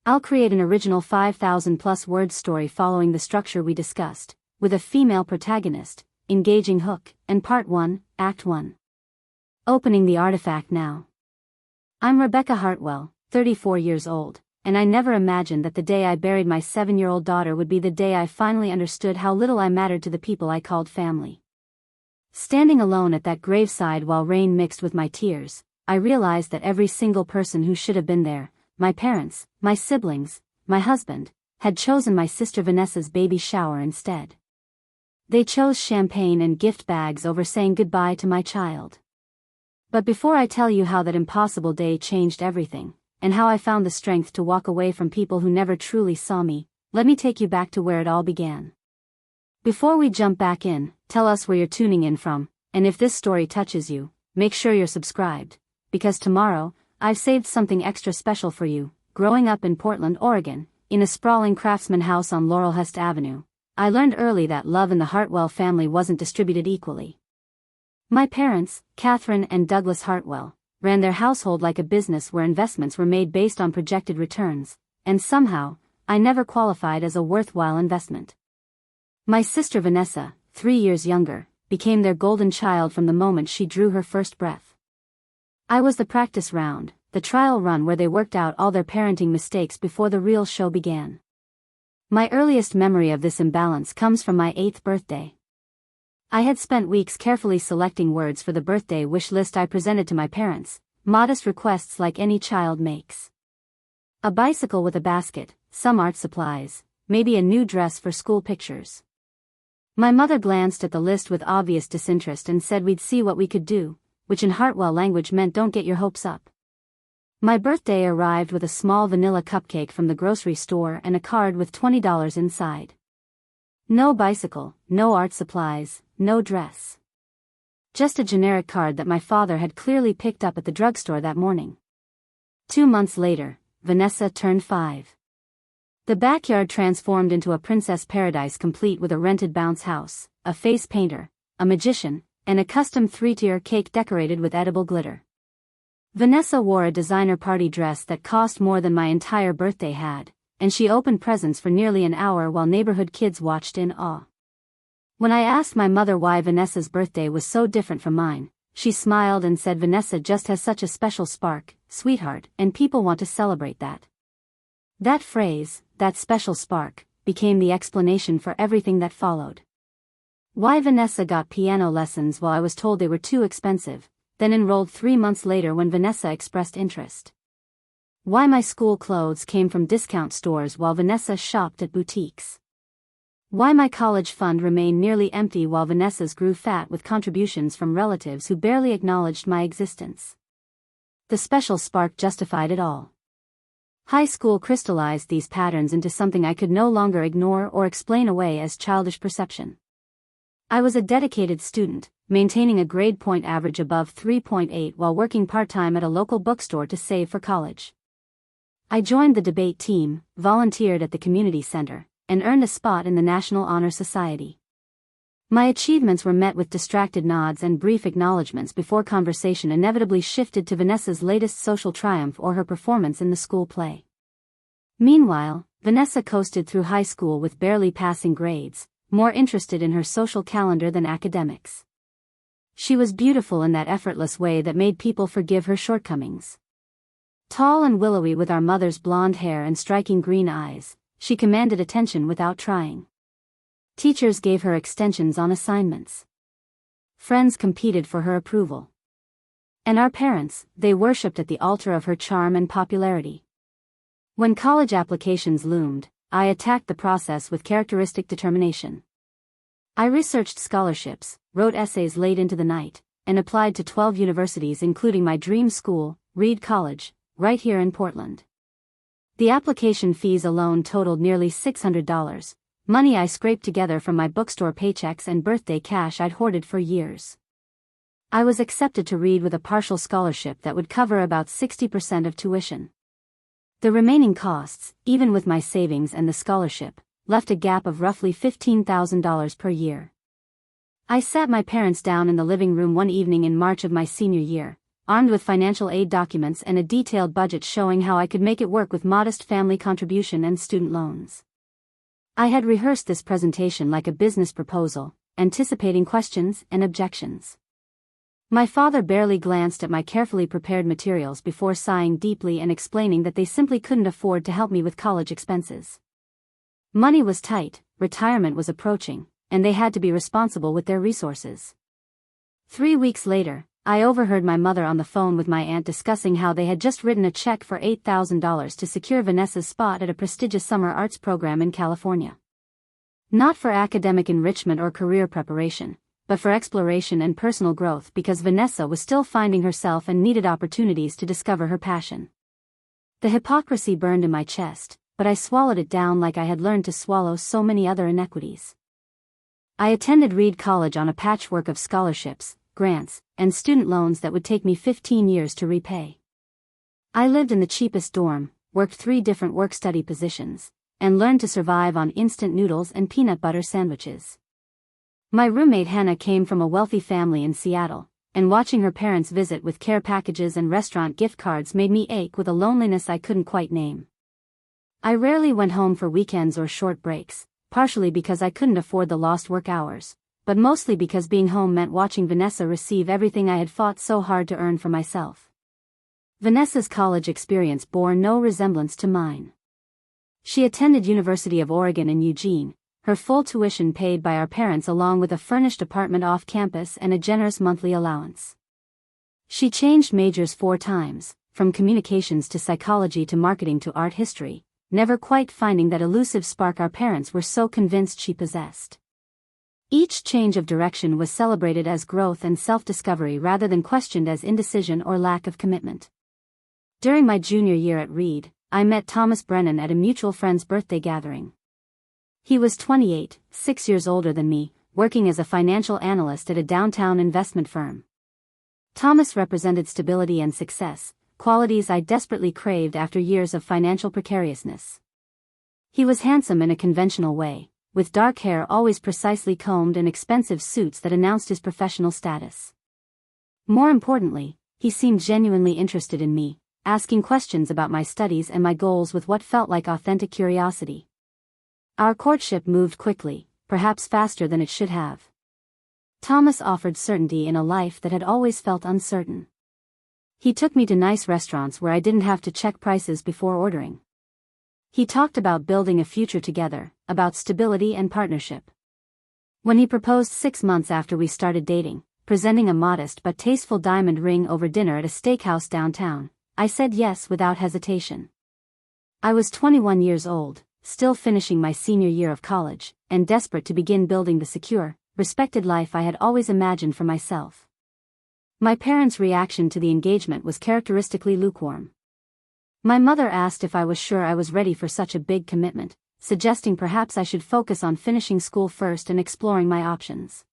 I'll create an original 5,000 plus word story following the structure we discussed, with a female protagonist, engaging hook, and Part 1, Act 1. Opening the artifact now. I'm Rebecca Hartwell, 34 years old, and I never imagined that the day I buried my 7-year-old daughter would be the day I finally understood how little I mattered to the people I called family. Standing alone at that graveside while rain mixed with my tears, I realized that every single person who should have been there, my parents, my siblings, my husband, had chosen my sister Vanessa's baby shower instead. They chose champagne and gift bags over saying goodbye to my child. But before I tell you how that impossible day changed everything, and how I found the strength to walk away from people who never truly saw me, let me take you back to where it all began. Before we jump back in, tell us where you're tuning in from, and if this story touches you, make sure you're subscribed, because tomorrow, I've saved something extra special for you. Growing up in Portland, Oregon, in a sprawling craftsman house on Laurelhurst Avenue, I learned early that love in the Hartwell family wasn't distributed equally. My parents, Catherine and Douglas Hartwell, ran their household like a business where investments were made based on projected returns, and somehow, I never qualified as a worthwhile investment. My sister Vanessa, 3 years younger, became their golden child from the moment she drew her first breath. I was the practice round, the trial run where they worked out all their parenting mistakes before the real show began. My earliest memory of this imbalance comes from my 8th birthday. I had spent weeks carefully selecting words for the birthday wish list I presented to my parents, modest requests like any child makes. A bicycle with a basket, some art supplies, maybe a new dress for school pictures. My mother glanced at the list with obvious disinterest and said we'd see what we could do, which in Hartwell language meant don't get your hopes up. My birthday arrived with a small vanilla cupcake from the grocery store and a card with $20 inside. No bicycle, no art supplies, no dress. Just a generic card that my father had clearly picked up at the drugstore that morning. 2 months later, Vanessa turned 5. The backyard transformed into a princess paradise complete with a rented bounce house, a face painter, a magician, and a custom 3-tier cake decorated with edible glitter. Vanessa wore a designer party dress that cost more than my entire birthday had, and she opened presents for nearly an hour while neighborhood kids watched in awe. When I asked my mother why Vanessa's birthday was so different from mine, she smiled and said Vanessa just has such a special spark, sweetheart, and people want to celebrate that. That phrase, that special spark, became the explanation for everything that followed. Why Vanessa got piano lessons while I was told they were too expensive, then enrolled 3 months later when Vanessa expressed interest. Why my school clothes came from discount stores while Vanessa shopped at boutiques. Why my college fund remained nearly empty while Vanessa's grew fat with contributions from relatives who barely acknowledged my existence. The special spark justified it all. High school crystallized these patterns into something I could no longer ignore or explain away as childish perception. I was a dedicated student, maintaining a grade point average above 3.8 while working part-time at a local bookstore to save for college. I joined the debate team, volunteered at the community center, and earned a spot in the National Honor Society. My achievements were met with distracted nods and brief acknowledgments before conversation inevitably shifted to Vanessa's latest social triumph or her performance in the school play. Meanwhile, Vanessa coasted through high school with barely passing grades, more interested in her social calendar than academics. She was beautiful in that effortless way that made people forgive her shortcomings. Tall and willowy with our mother's blonde hair and striking green eyes, she commanded attention without trying. Teachers gave her extensions on assignments. Friends competed for her approval. And our parents, they worshipped at the altar of her charm and popularity. When college applications loomed, I attacked the process with characteristic determination. I researched scholarships, wrote essays late into the night, and applied to 12 universities including my dream school, Reed College, right here in Portland. The application fees alone totaled nearly $600, money I scraped together from my bookstore paychecks and birthday cash I'd hoarded for years. I was accepted to Reed with a partial scholarship that would cover about 60% of tuition. The remaining costs, even with my savings and the scholarship, left a gap of roughly $15,000 per year. I sat my parents down in the living room one evening in March of my senior year, armed with financial aid documents and a detailed budget showing how I could make it work with modest family contribution and student loans. I had rehearsed this presentation like a business proposal, anticipating questions and objections. My father barely glanced at my carefully prepared materials before sighing deeply and explaining that they simply couldn't afford to help me with college expenses. Money was tight, retirement was approaching, and they had to be responsible with their resources. 3 weeks later, I overheard my mother on the phone with my aunt discussing how they had just written a check for $8,000 to secure Vanessa's spot at a prestigious summer arts program in California. Not for academic enrichment or career preparation, but for exploration and personal growth because Vanessa was still finding herself and needed opportunities to discover her passion. The hypocrisy burned in my chest, but I swallowed it down like I had learned to swallow so many other inequities. I attended Reed College on a patchwork of scholarships, grants, and student loans that would take me 15 years to repay. I lived in the cheapest dorm, worked 3 different work-study positions, and learned to survive on instant noodles and peanut butter sandwiches. My roommate Hannah came from a wealthy family in Seattle, and watching her parents visit with care packages and restaurant gift cards made me ache with a loneliness I couldn't quite name. I rarely went home for weekends or short breaks, partially because I couldn't afford the lost work hours, but mostly because being home meant watching Vanessa receive everything I had fought so hard to earn for myself. Vanessa's college experience bore no resemblance to mine. She attended University of Oregon in Eugene, her full tuition paid by our parents along with a furnished apartment off campus and a generous monthly allowance. She changed majors 4 times, from communications to psychology to marketing to art history, never quite finding that elusive spark our parents were so convinced she possessed. Each change of direction was celebrated as growth and self-discovery rather than questioned as indecision or lack of commitment. During my junior year at Reed, I met Thomas Brennan at a mutual friend's birthday gathering. He was 28, 6 years older than me, working as a financial analyst at a downtown investment firm. Thomas represented stability and success, qualities I desperately craved after years of financial precariousness. He was handsome in a conventional way, with dark hair always precisely combed and expensive suits that announced his professional status. More importantly, he seemed genuinely interested in me, asking questions about my studies and my goals with what felt like authentic curiosity. Our courtship moved quickly, perhaps faster than it should have. Thomas offered certainty in a life that had always felt uncertain. He took me to nice restaurants where I didn't have to check prices before ordering. He talked about building a future together, about stability and partnership. When he proposed 6 months after we started dating, presenting a modest but tasteful diamond ring over dinner at a steakhouse downtown, I said yes without hesitation. I was 21 years old, still finishing my senior year of college, and desperate to begin building the secure, respected life I had always imagined for myself. My parents' reaction to the engagement was characteristically lukewarm. My mother asked if I was sure I was ready for such a big commitment, suggesting perhaps I should focus on finishing school first and exploring my options.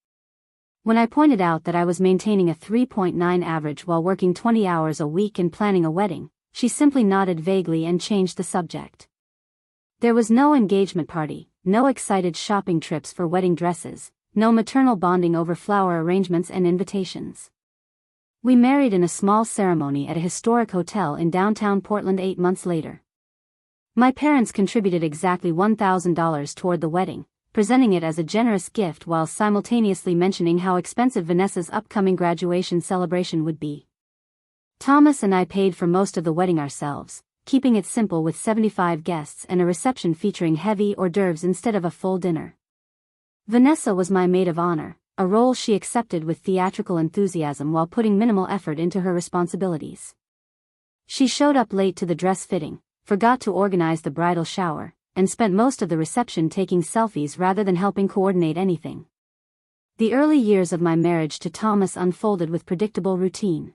When I pointed out that I was maintaining a 3.9 average while working 20 hours a week and planning a wedding, she simply nodded vaguely and changed the subject. There was no engagement party, no excited shopping trips for wedding dresses, no maternal bonding over flower arrangements and invitations. We married in a small ceremony at a historic hotel in downtown Portland 8 months later. My parents contributed exactly $1,000 toward the wedding, presenting it as a generous gift while simultaneously mentioning how expensive Vanessa's upcoming graduation celebration would be. Thomas and I paid for most of the wedding ourselves, keeping it simple with 75 guests and a reception featuring heavy hors d'oeuvres instead of a full dinner. Vanessa was my maid of honor, a role she accepted with theatrical enthusiasm while putting minimal effort into her responsibilities. She showed up late to the dress fitting, forgot to organize the bridal shower, and spent most of the reception taking selfies rather than helping coordinate anything. The early years of my marriage to Thomas unfolded with predictable routine.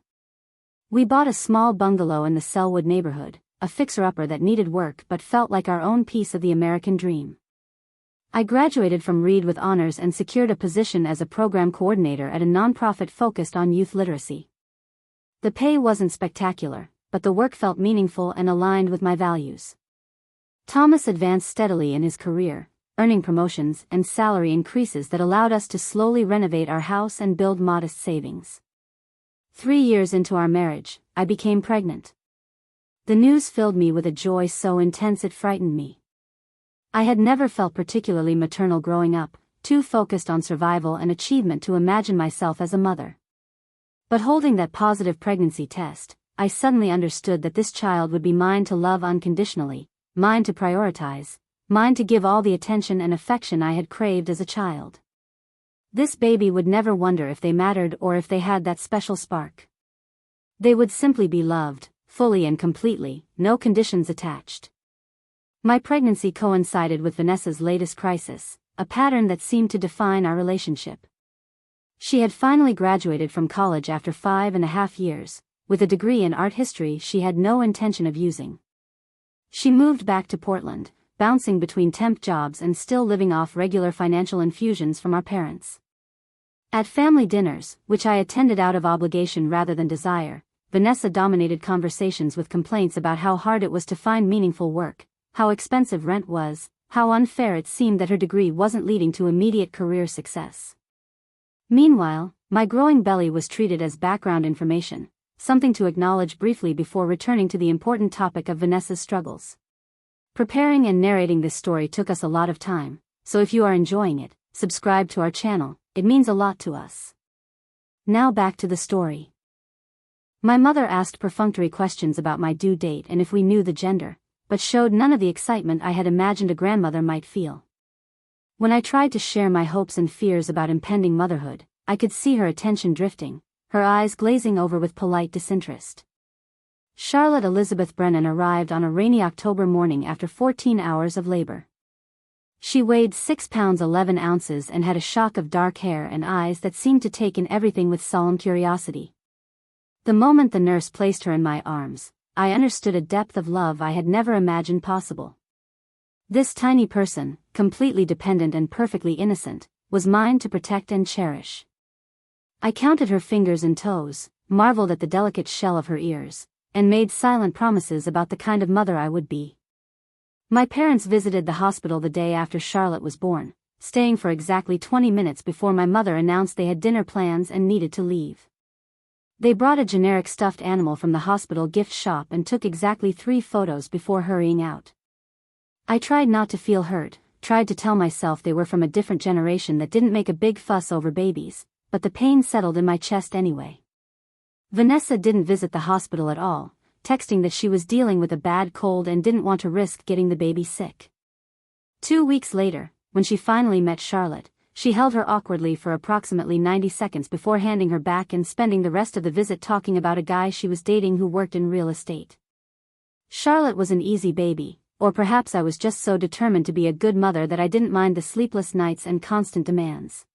We bought a small bungalow in the Selwood neighborhood, a fixer-upper that needed work but felt like our own piece of the American dream. I graduated from Reed with honors and secured a position as a program coordinator at a nonprofit focused on youth literacy. The pay wasn't spectacular, but the work felt meaningful and aligned with my values. Thomas advanced steadily in his career, earning promotions and salary increases that allowed us to slowly renovate our house and build modest savings. 3 years into our marriage, I became pregnant. The news filled me with a joy so intense it frightened me. I had never felt particularly maternal growing up, too focused on survival and achievement to imagine myself as a mother. But holding that positive pregnancy test, I suddenly understood that this child would be mine to love unconditionally, mine to prioritize, mine to give all the attention and affection I had craved as a child. This baby would never wonder if they mattered or if they had that special spark. They would simply be loved, fully and completely, no conditions attached. My pregnancy coincided with Vanessa's latest crisis, a pattern that seemed to define our relationship. She had finally graduated from college after 5.5 years, with a degree in art history she had no intention of using. She moved back to Portland, bouncing between temp jobs and still living off regular financial infusions from our parents. At family dinners, which I attended out of obligation rather than desire, Vanessa dominated conversations with complaints about how hard it was to find meaningful work, how expensive rent was, how unfair it seemed that her degree wasn't leading to immediate career success. Meanwhile, my growing belly was treated as background information, something to acknowledge briefly before returning to the important topic of Vanessa's struggles. Preparing and narrating this story took us a lot of time, so if you are enjoying it, subscribe to our channel, it means a lot to us. Now back to the story. My mother asked perfunctory questions about my due date and if we knew the gender, but showed none of the excitement I had imagined a grandmother might feel. When I tried to share my hopes and fears about impending motherhood, I could see her attention drifting, her eyes glazing over with polite disinterest. Charlotte Elizabeth Brennan arrived on a rainy October morning after 14 hours of labor. She weighed 6 pounds 11 ounces and had a shock of dark hair and eyes that seemed to take in everything with solemn curiosity. The moment the nurse placed her in my arms, I understood a depth of love I had never imagined possible. This tiny person, completely dependent and perfectly innocent, was mine to protect and cherish. I counted her fingers and toes, marveled at the delicate shell of her ears, and made silent promises about the kind of mother I would be. My parents visited the hospital the day after Charlotte was born, staying for exactly 20 minutes before my mother announced they had dinner plans and needed to leave. They brought a generic stuffed animal from the hospital gift shop and took exactly 3 photos before hurrying out. I tried not to feel hurt, tried to tell myself they were from a different generation that didn't make a big fuss over babies, but the pain settled in my chest anyway. Vanessa didn't visit the hospital at all, texting that she was dealing with a bad cold and didn't want to risk getting the baby sick. 2 weeks later, when she finally met Charlotte, she held her awkwardly for approximately 90 seconds before handing her back and spending the rest of the visit talking about a guy she was dating who worked in real estate. Charlotte was an easy baby, or perhaps I was just so determined to be a good mother that I didn't mind the sleepless nights and constant demands.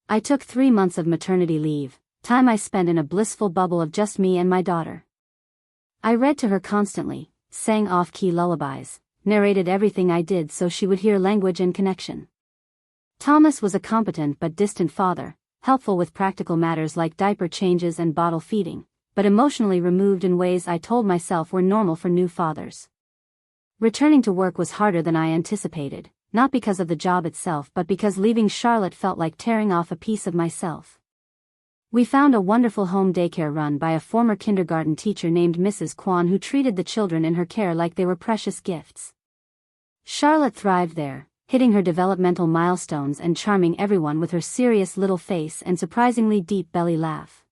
I took 3 months of maternity leave, time I spent in a blissful bubble of just me and my daughter. I read to her constantly, sang off-key lullabies, narrated everything I did so she would hear language and connection. Thomas was a competent but distant father, helpful with practical matters like diaper changes and bottle feeding, but emotionally removed in ways I told myself were normal for new fathers. Returning to work was harder than I anticipated, not because of the job itself but because leaving Charlotte felt like tearing off a piece of myself. We found a wonderful home daycare run by a former kindergarten teacher named Mrs. Kwan who treated the children in her care like they were precious gifts. Charlotte thrived there, hitting her developmental milestones and charming everyone with her serious little face and surprisingly deep belly laugh.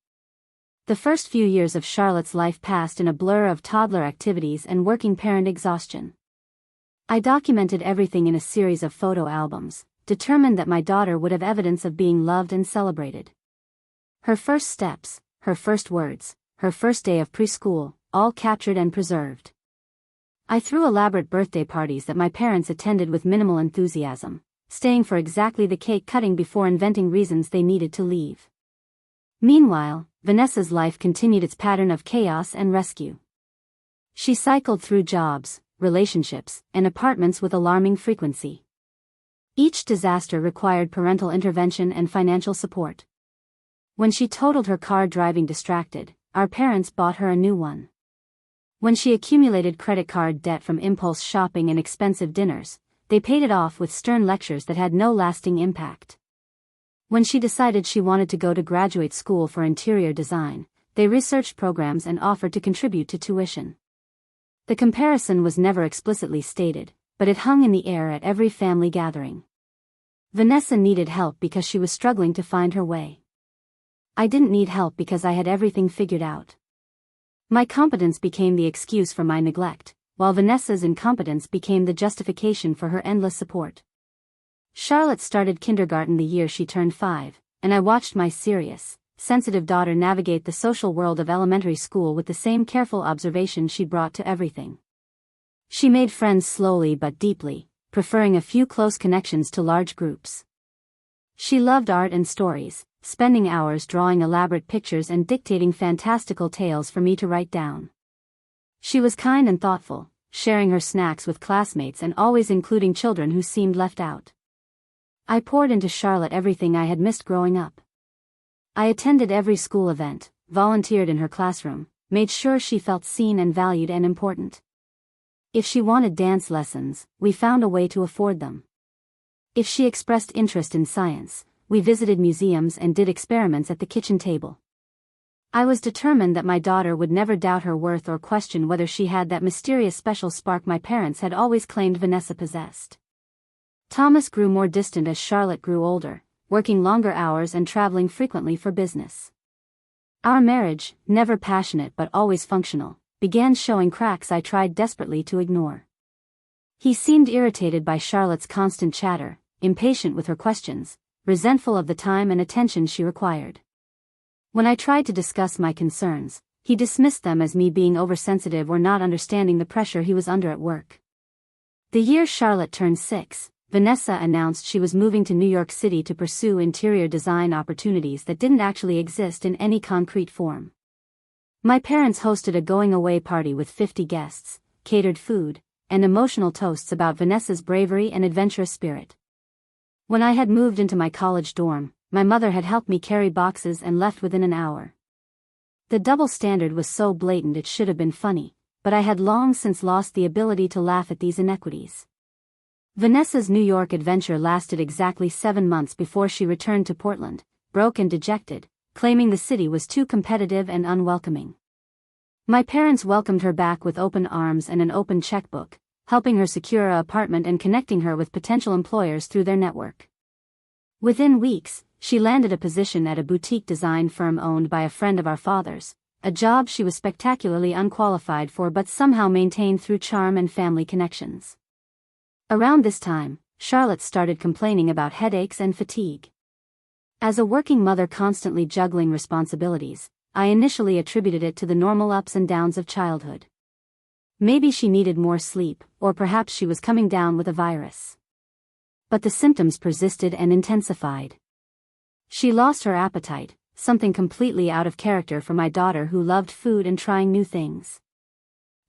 The first few years of Charlotte's life passed in a blur of toddler activities and working parent exhaustion. I documented everything in a series of photo albums, determined that my daughter would have evidence of being loved and celebrated. Her first steps, her first words, her first day of preschool, all captured and preserved. I threw elaborate birthday parties that my parents attended with minimal enthusiasm, staying for exactly the cake cutting before inventing reasons they needed to leave. Meanwhile, Vanessa's life continued its pattern of chaos and rescue. She cycled through jobs, relationships, and apartments with alarming frequency. Each disaster required parental intervention and financial support. When she totaled her car driving distracted, our parents bought her a new one. When she accumulated credit card debt from impulse shopping and expensive dinners, they paid it off with stern lectures that had no lasting impact. When she decided she wanted to go to graduate school for interior design, They researched programs and offered to contribute to tuition. The comparison was never explicitly stated, but it hung in the air at every family gathering. Vanessa needed help because she was struggling to find her way. I didn't need help because I had everything figured out. My competence became the excuse for my neglect, while Vanessa's incompetence became the justification for her endless support. Charlotte started kindergarten the year she turned 5, and I watched my serious, sensitive daughter navigate the social world of elementary school with the same careful observation she brought to everything. She made friends slowly but deeply, preferring a few close connections to large groups. She loved art and stories, spending hours drawing elaborate pictures and dictating fantastical tales for me to write down. She was kind and thoughtful, sharing her snacks with classmates and always including children who seemed left out. I poured into Charlotte everything I had missed growing up. I attended every school event, volunteered in her classroom, made sure she felt seen and valued and important. If she wanted dance lessons, we found a way to afford them. If she expressed interest in science, we visited museums and did experiments at the kitchen table. I was determined that my daughter would never doubt her worth or question whether she had that mysterious special spark my parents had always claimed Vanessa possessed. Thomas grew more distant as Charlotte grew older, working longer hours and traveling frequently for business. Our marriage, never passionate but always functional, began showing cracks I tried desperately to ignore. He seemed irritated by Charlotte's constant chatter, impatient with her questions, resentful of the time and attention she required. When I tried to discuss my concerns, he dismissed them as me being oversensitive or not understanding the pressure he was under at work. The year Charlotte turned 6, Vanessa announced she was moving to New York City to pursue interior design opportunities that didn't actually exist in any concrete form. My parents hosted a going-away party with 50 guests, catered food, and emotional toasts about Vanessa's bravery and adventurous spirit. When I had moved into my college dorm, my mother had helped me carry boxes and left within an hour. The double standard was so blatant it should have been funny, but I had long since lost the ability to laugh at these inequities. Vanessa's New York adventure lasted exactly 7 months before she returned to Portland, broke and dejected, claiming the city was too competitive and unwelcoming. My parents welcomed her back with open arms and an open checkbook, helping her secure an apartment and connecting her with potential employers through their network. Within weeks, she landed a position at a boutique design firm owned by a friend of our father's, a job she was spectacularly unqualified for but somehow maintained through charm and family connections. Around this time, Charlotte started complaining about headaches and fatigue. As a working mother constantly juggling responsibilities, I initially attributed it to the normal ups and downs of childhood. Maybe she needed more sleep, or perhaps she was coming down with a virus. But the symptoms persisted and intensified. She lost her appetite, something completely out of character for my daughter who loved food and trying new things.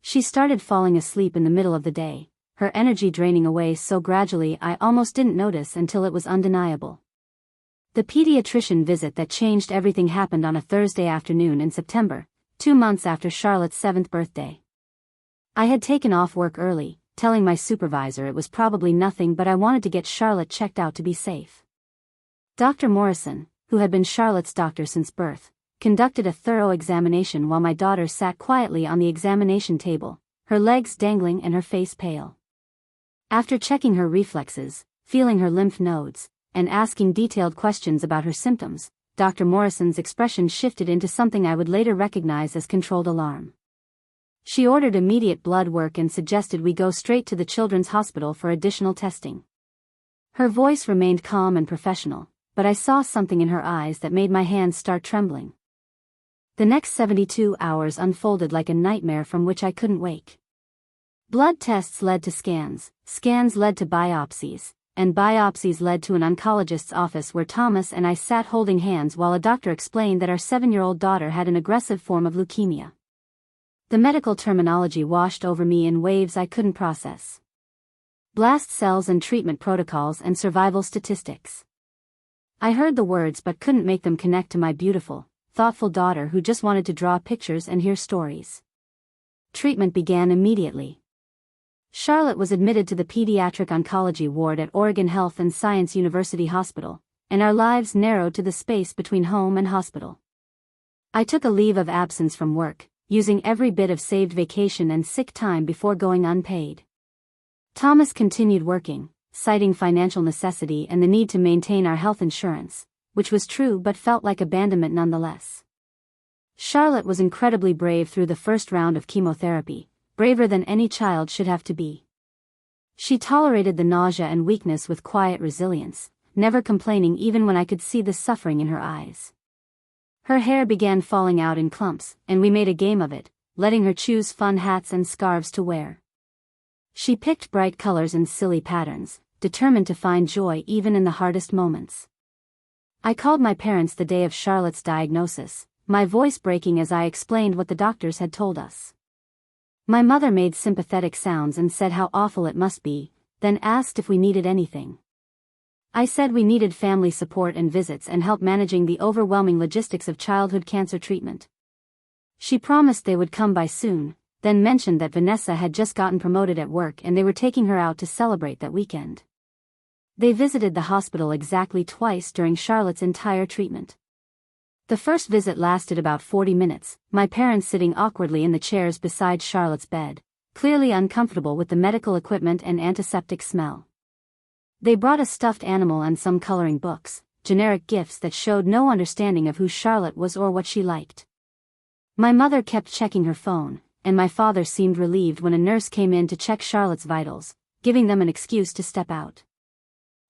She started falling asleep in the middle of the day, her energy draining away so gradually I almost didn't notice until it was undeniable. The pediatrician visit that changed everything happened on a Thursday afternoon in September, 2 months after Charlotte's 7th birthday. I had taken off work early, telling my supervisor it was probably nothing but I wanted to get Charlotte checked out to be safe. Dr. Morrison, who had been Charlotte's doctor since birth, conducted a thorough examination while my daughter sat quietly on the examination table, her legs dangling and her face pale. After checking her reflexes, feeling her lymph nodes, and asking detailed questions about her symptoms, Dr. Morrison's expression shifted into something I would later recognize as controlled alarm. She ordered immediate blood work and suggested we go straight to the Children's Hospital for additional testing. Her voice remained calm and professional, but I saw something in her eyes that made my hands start trembling. The next 72 hours unfolded like a nightmare from which I couldn't wake. Blood tests led to scans led to biopsies, and biopsies led to an oncologist's office where Thomas and I sat holding hands while a doctor explained that our 7-year-old daughter had an aggressive form of leukemia. The medical terminology washed over me in waves I couldn't process. Blast cells and treatment protocols and survival statistics. I heard the words but couldn't make them connect to my beautiful, thoughtful daughter who just wanted to draw pictures and hear stories. Treatment began immediately. Charlotte was admitted to the pediatric oncology ward at Oregon Health and Science University Hospital, and our lives narrowed to the space between home and hospital. I took a leave of absence from work, using every bit of saved vacation and sick time before going unpaid. Thomas continued working, citing financial necessity and the need to maintain our health insurance, which was true but felt like abandonment nonetheless. Charlotte was incredibly brave through the first round of chemotherapy, braver than any child should have to be. She tolerated the nausea and weakness with quiet resilience, never complaining even when I could see the suffering in her eyes. Her hair began falling out in clumps, and we made a game of it, letting her choose fun hats and scarves to wear. She picked bright colors and silly patterns, determined to find joy even in the hardest moments. I called my parents the day of Charlotte's diagnosis, my voice breaking as I explained what the doctors had told us. My mother made sympathetic sounds and said how awful it must be, then asked if we needed anything. I said we needed family support and visits and help managing the overwhelming logistics of childhood cancer treatment. She promised they would come by soon, then mentioned that Vanessa had just gotten promoted at work and they were taking her out to celebrate that weekend. They visited the hospital exactly twice during Charlotte's entire treatment. The first visit lasted about 40 minutes, my parents sitting awkwardly in the chairs beside Charlotte's bed, clearly uncomfortable with the medical equipment and antiseptic smell. They brought a stuffed animal and some coloring books, generic gifts that showed no understanding of who Charlotte was or what she liked. My mother kept checking her phone, and my father seemed relieved when a nurse came in to check Charlotte's vitals, giving them an excuse to step out.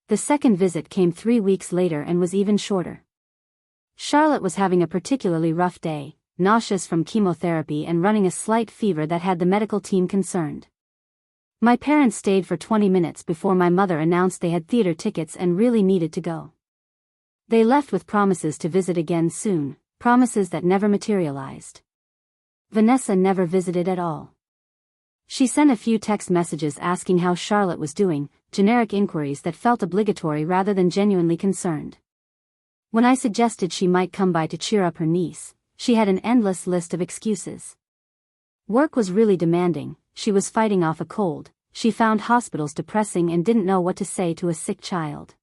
The second visit came 3 weeks later and was even shorter. Charlotte was having a particularly rough day, nauseous from chemotherapy and running a slight fever that had the medical team concerned. My parents stayed for 20 minutes before my mother announced they had theater tickets and really needed to go. They left with promises to visit again soon, promises that never materialized. Vanessa never visited at all. She sent a few text messages asking how Charlotte was doing, generic inquiries that felt obligatory rather than genuinely concerned. When I suggested she might come by to cheer up her niece, she had an endless list of excuses. Work was really demanding, she was fighting off a cold, she found hospitals depressing and didn't know what to say to a sick child.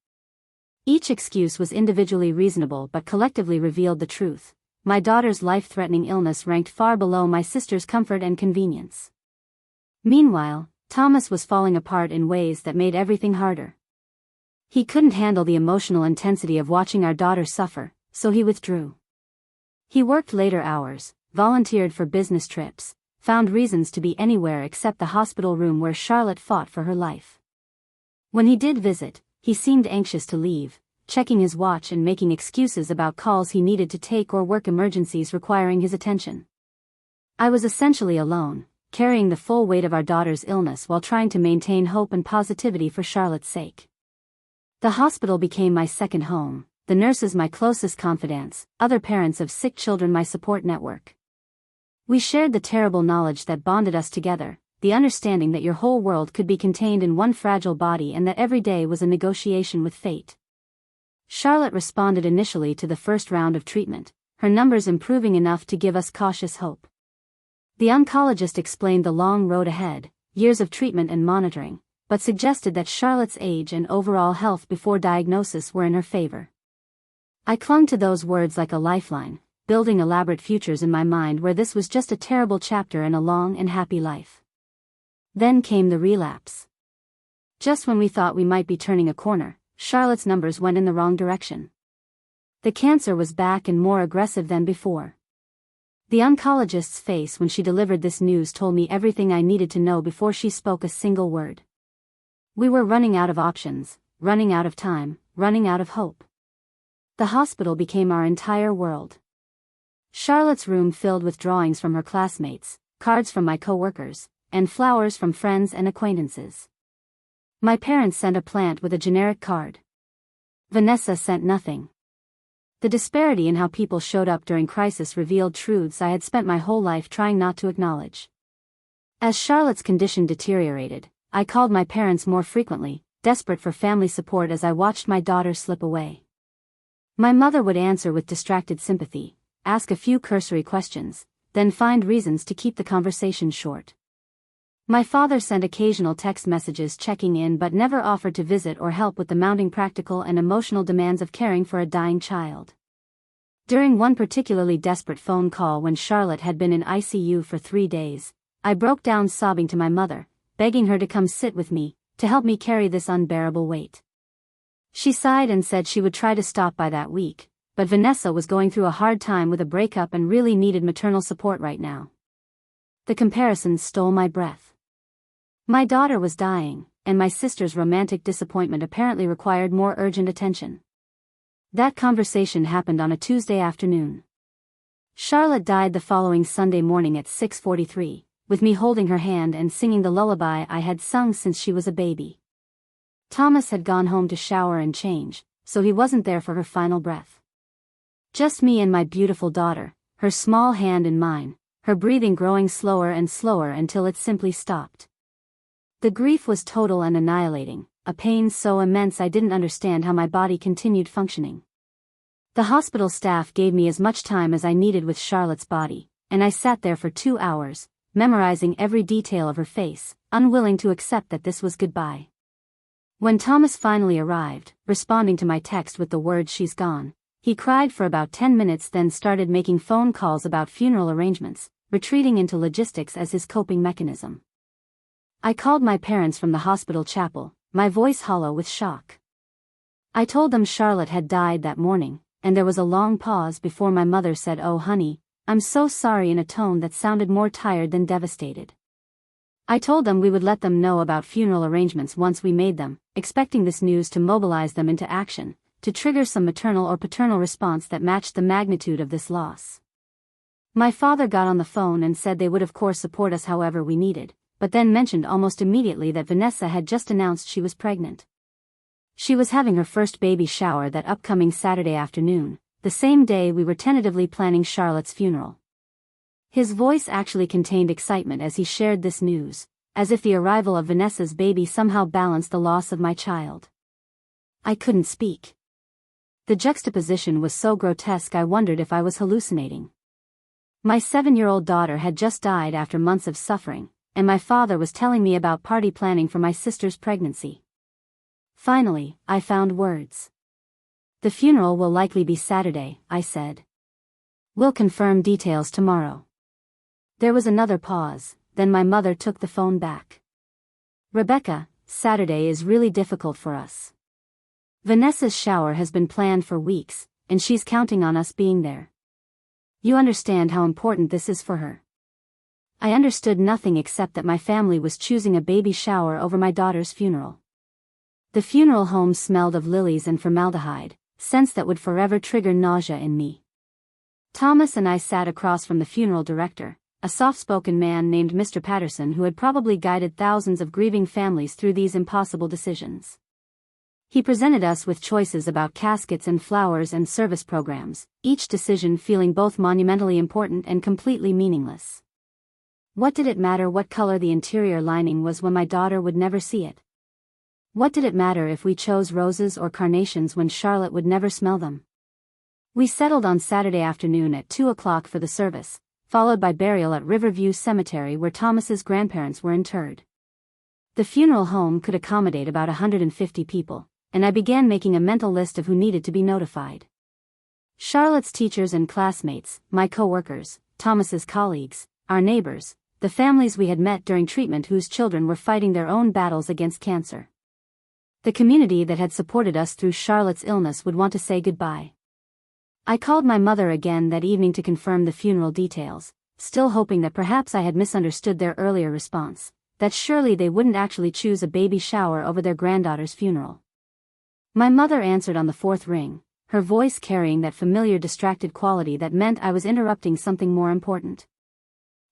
Each excuse was individually reasonable but collectively revealed the truth. My daughter's life-threatening illness ranked far below my sister's comfort and convenience. Meanwhile, Thomas was falling apart in ways that made everything harder. He couldn't handle the emotional intensity of watching our daughter suffer, so he withdrew. He worked later hours, volunteered for business trips, found reasons to be anywhere except the hospital room where Charlotte fought for her life. When he did visit, he seemed anxious to leave, checking his watch and making excuses about calls he needed to take or work emergencies requiring his attention. I was essentially alone, carrying the full weight of our daughter's illness while trying to maintain hope and positivity for Charlotte's sake. The hospital became my second home, the nurses my closest confidants, other parents of sick children my support network. We shared the terrible knowledge that bonded us together, the understanding that your whole world could be contained in one fragile body and that every day was a negotiation with fate. Charlotte responded initially to the first round of treatment, her numbers improving enough to give us cautious hope. The oncologist explained the long road ahead, years of treatment and monitoring, but suggested that Charlotte's age and overall health before diagnosis were in her favor. I clung to those words like a lifeline, building elaborate futures in my mind where this was just a terrible chapter in a long and happy life. Then came the relapse. Just when we thought we might be turning a corner, Charlotte's numbers went in the wrong direction. The cancer was back and more aggressive than before. The oncologist's face when she delivered this news told me everything I needed to know before she spoke a single word. We were running out of options, running out of time, running out of hope. The hospital became our entire world. Charlotte's room filled with drawings from her classmates, cards from my co-workers, and flowers from friends and acquaintances. My parents sent a plant with a generic card. Vanessa sent nothing. The disparity in how people showed up during crisis revealed truths I had spent my whole life trying not to acknowledge. As Charlotte's condition deteriorated, I called my parents more frequently, desperate for family support as I watched my daughter slip away. My mother would answer with distracted sympathy, ask a few cursory questions, then find reasons to keep the conversation short. My father sent occasional text messages checking in but never offered to visit or help with the mounting practical and emotional demands of caring for a dying child. During one particularly desperate phone call when Charlotte had been in ICU for 3 days, I broke down sobbing to my mother, begging her to come sit with me, to help me carry this unbearable weight. She sighed and said she would try to stop by that week, but Vanessa was going through a hard time with a breakup and really needed maternal support right now. The comparisons stole my breath. My daughter was dying, and my sister's romantic disappointment apparently required more urgent attention. That conversation happened on a Tuesday afternoon. Charlotte died the following Sunday morning at 6:43, with me holding her hand and singing the lullaby I had sung since she was a baby. Thomas had gone home to shower and change, so he wasn't there for her final breath. Just me and my beautiful daughter, her small hand in mine, her breathing growing slower and slower until it simply stopped. The grief was total and annihilating, a pain so immense I didn't understand how my body continued functioning. The hospital staff gave me as much time as I needed with Charlotte's body, and I sat there for 2 hours, memorizing every detail of her face, unwilling to accept that this was goodbye. When Thomas finally arrived, responding to my text with the words "she's gone," he cried for about 10 minutes, then started making phone calls about funeral arrangements, retreating into logistics as his coping mechanism. I called my parents from the hospital chapel, my voice hollow with shock. I told them Charlotte had died that morning, and there was a long pause before my mother said, "Oh honey, I'm so sorry," in a tone that sounded more tired than devastated. I told them we would let them know about funeral arrangements once we made them, expecting this news to mobilize them into action, to trigger some maternal or paternal response that matched the magnitude of this loss. My father got on the phone and said they would of course support us however we needed, but then mentioned almost immediately that Vanessa had just announced she was pregnant. She was having her first baby shower that upcoming Saturday afternoon, the same day we were tentatively planning Charlotte's funeral. His voice actually contained excitement as he shared this news, as if the arrival of Vanessa's baby somehow balanced the loss of my child. I couldn't speak. The juxtaposition was so grotesque I wondered if I was hallucinating. My 7-year-old daughter had just died after months of suffering, and my father was telling me about party planning for my sister's pregnancy. Finally, I found words. "The funeral will likely be Saturday," I said. "We'll confirm details tomorrow." There was another pause, then my mother took the phone back. "Rebecca, Saturday is really difficult for us. Vanessa's shower has been planned for weeks, and she's counting on us being there. You understand how important this is for her." I understood nothing except that my family was choosing a baby shower over my daughter's funeral. The funeral home smelled of lilies and formaldehyde, scents that would forever trigger nausea in me. Thomas and I sat across from the funeral director, a soft-spoken man named Mr. Patterson who had probably guided thousands of grieving families through these impossible decisions. He presented us with choices about caskets and flowers and service programs, each decision feeling both monumentally important and completely meaningless. What did it matter what color the interior lining was when my daughter would never see it? What did it matter if we chose roses or carnations when Charlotte would never smell them? We settled on Saturday afternoon at 2 o'clock for the service, followed by burial at Riverview Cemetery where Thomas's grandparents were interred. The funeral home could accommodate about 150 people, and I began making a mental list of who needed to be notified. Charlotte's teachers and classmates, my co-workers, Thomas's colleagues, our neighbors, the families we had met during treatment whose children were fighting their own battles against cancer. The community that had supported us through Charlotte's illness would want to say goodbye. I called my mother again that evening to confirm the funeral details, still hoping that perhaps I had misunderstood their earlier response, that surely they wouldn't actually choose a baby shower over their granddaughter's funeral. My mother answered on the 4th ring, her voice carrying that familiar distracted quality that meant I was interrupting something more important.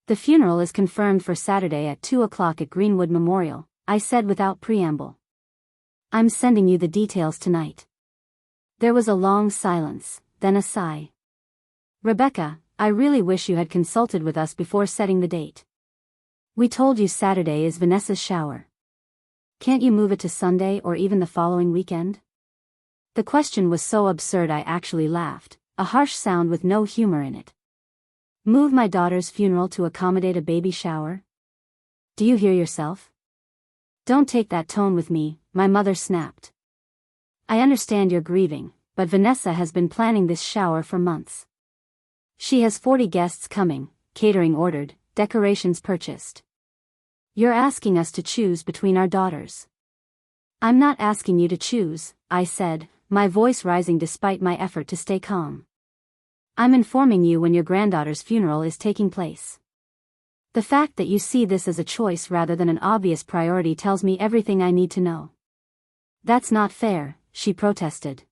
"The funeral is confirmed for Saturday at 2 o'clock at Greenwood Memorial," I said without preamble. "I'm sending you the details tonight." There was a long silence, then a sigh. "Rebecca, I really wish you had consulted with us before setting the date. We told you Saturday is Vanessa's shower. Can't you move it to Sunday or even the following weekend?" The question was so absurd I actually laughed, a harsh sound with no humor in it. Move my daughter's funeral to accommodate a baby shower? Do you hear yourself? Don't take that tone with me, my mother snapped. I understand you're grieving, but Vanessa has been planning this shower for months. She has 40 guests coming, catering ordered, decorations purchased. You're asking us to choose between our daughters. I'm not asking you to choose, I said, my voice rising despite my effort to stay calm. I'm informing you when your granddaughter's funeral is taking place. The fact that you see this as a choice rather than an obvious priority tells me everything I need to know. That's not fair, she protested.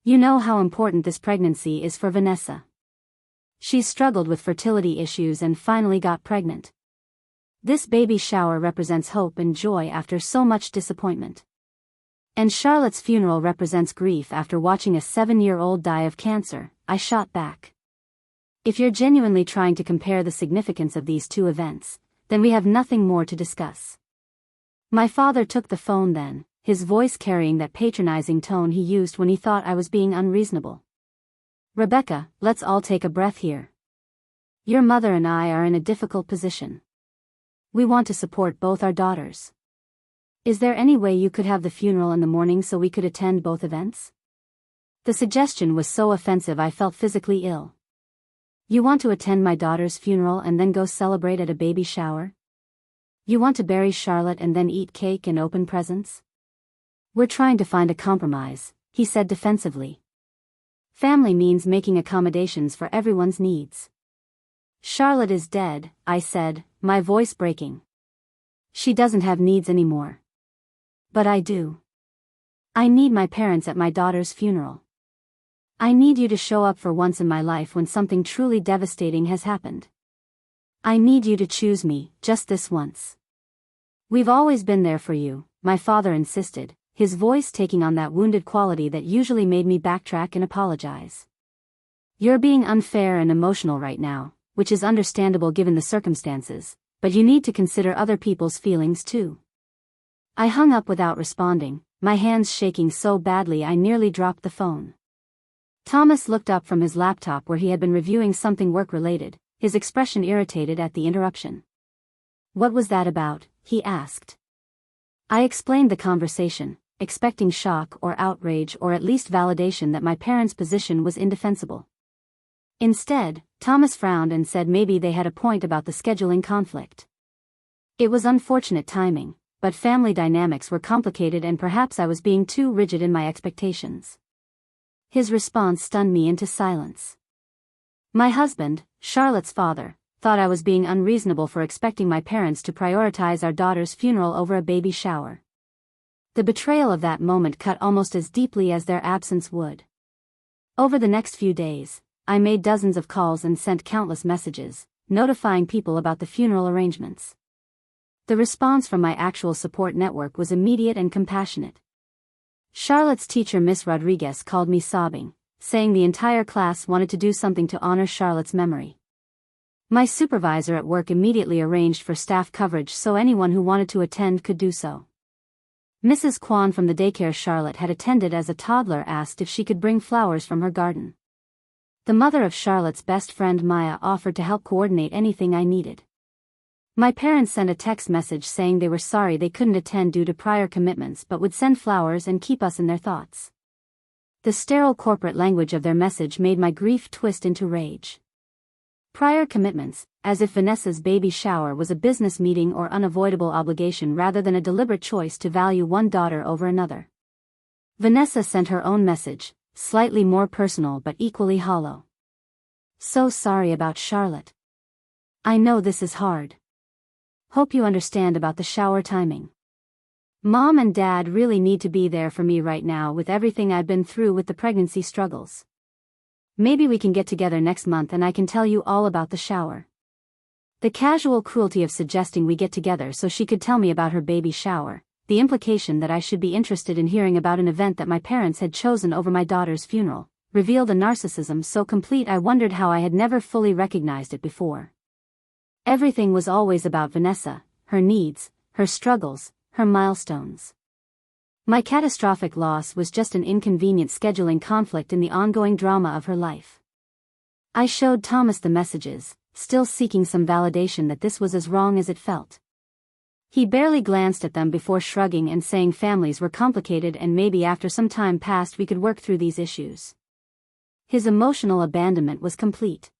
You know how important this pregnancy is for Vanessa. She's struggled with fertility issues and finally got pregnant. This baby shower represents hope and joy after so much disappointment. And Charlotte's funeral represents grief after watching a 7-year-old die of cancer, I shot back. If you're genuinely trying to compare the significance of these two events, then we have nothing more to discuss. My father took the phone then, his voice carrying that patronizing tone he used when he thought I was being unreasonable. Rebecca, let's all take a breath here. Your mother and I are in a difficult position. We want to support both our daughters. Is there any way you could have the funeral in the morning so we could attend both events? The suggestion was so offensive I felt physically ill. You want to attend my daughter's funeral and then go celebrate at a baby shower? You want to bury Charlotte and then eat cake and open presents? We're trying to find a compromise, he said defensively. Family means making accommodations for everyone's needs. Charlotte is dead, I said, my voice breaking. She doesn't have needs anymore. But I do. I need my parents at my daughter's funeral. I need you to show up for once in my life when something truly devastating has happened. I need you to choose me, just this once. We've always been there for you, my father insisted, his voice taking on that wounded quality that usually made me backtrack and apologize. You're being unfair and emotional right now, which is understandable given the circumstances, but you need to consider other people's feelings too. I hung up without responding, my hands shaking so badly I nearly dropped the phone. Thomas looked up from his laptop where he had been reviewing something work-related, his expression irritated at the interruption. What was that about? He asked. I explained the conversation, expecting shock or outrage or at least validation that my parents' position was indefensible. Instead, Thomas frowned and said maybe they had a point about the scheduling conflict. It was unfortunate timing, but family dynamics were complicated and perhaps I was being too rigid in my expectations. His response stunned me into silence. My husband, Charlotte's father, thought I was being unreasonable for expecting my parents to prioritize our daughter's funeral over a baby shower. The betrayal of that moment cut almost as deeply as their absence would. Over the next few days, I made dozens of calls and sent countless messages, notifying people about the funeral arrangements. The response from my actual support network was immediate and compassionate. Charlotte's teacher Miss Rodriguez called me sobbing, saying the entire class wanted to do something to honor Charlotte's memory. My supervisor at work immediately arranged for staff coverage so anyone who wanted to attend could do so. Mrs. Kwan from the daycare Charlotte had attended as a toddler asked if she could bring flowers from her garden. The mother of Charlotte's best friend Maya offered to help coordinate anything I needed. My parents sent a text message saying they were sorry they couldn't attend due to prior commitments but would send flowers and keep us in their thoughts. The sterile corporate language of their message made my grief twist into rage. Prior commitments, as if Vanessa's baby shower was a business meeting or unavoidable obligation rather than a deliberate choice to value one daughter over another. Vanessa sent her own message, slightly more personal but equally hollow. So sorry about Charlotte. I know this is hard. Hope you understand about the shower timing. Mom and Dad really need to be there for me right now with everything I've been through with the pregnancy struggles. Maybe we can get together next month and I can tell you all about the shower. The casual cruelty of suggesting we get together so she could tell me about her baby shower, the implication that I should be interested in hearing about an event that my parents had chosen over my daughter's funeral, revealed a narcissism so complete I wondered how I had never fully recognized it before. Everything was always about Vanessa, her needs, her struggles, her milestones. My catastrophic loss was just an inconvenient scheduling conflict in the ongoing drama of her life. I showed Thomas the messages, still seeking some validation that this was as wrong as it felt. He barely glanced at them before shrugging and saying families were complicated and maybe after some time passed we could work through these issues. His emotional abandonment was complete.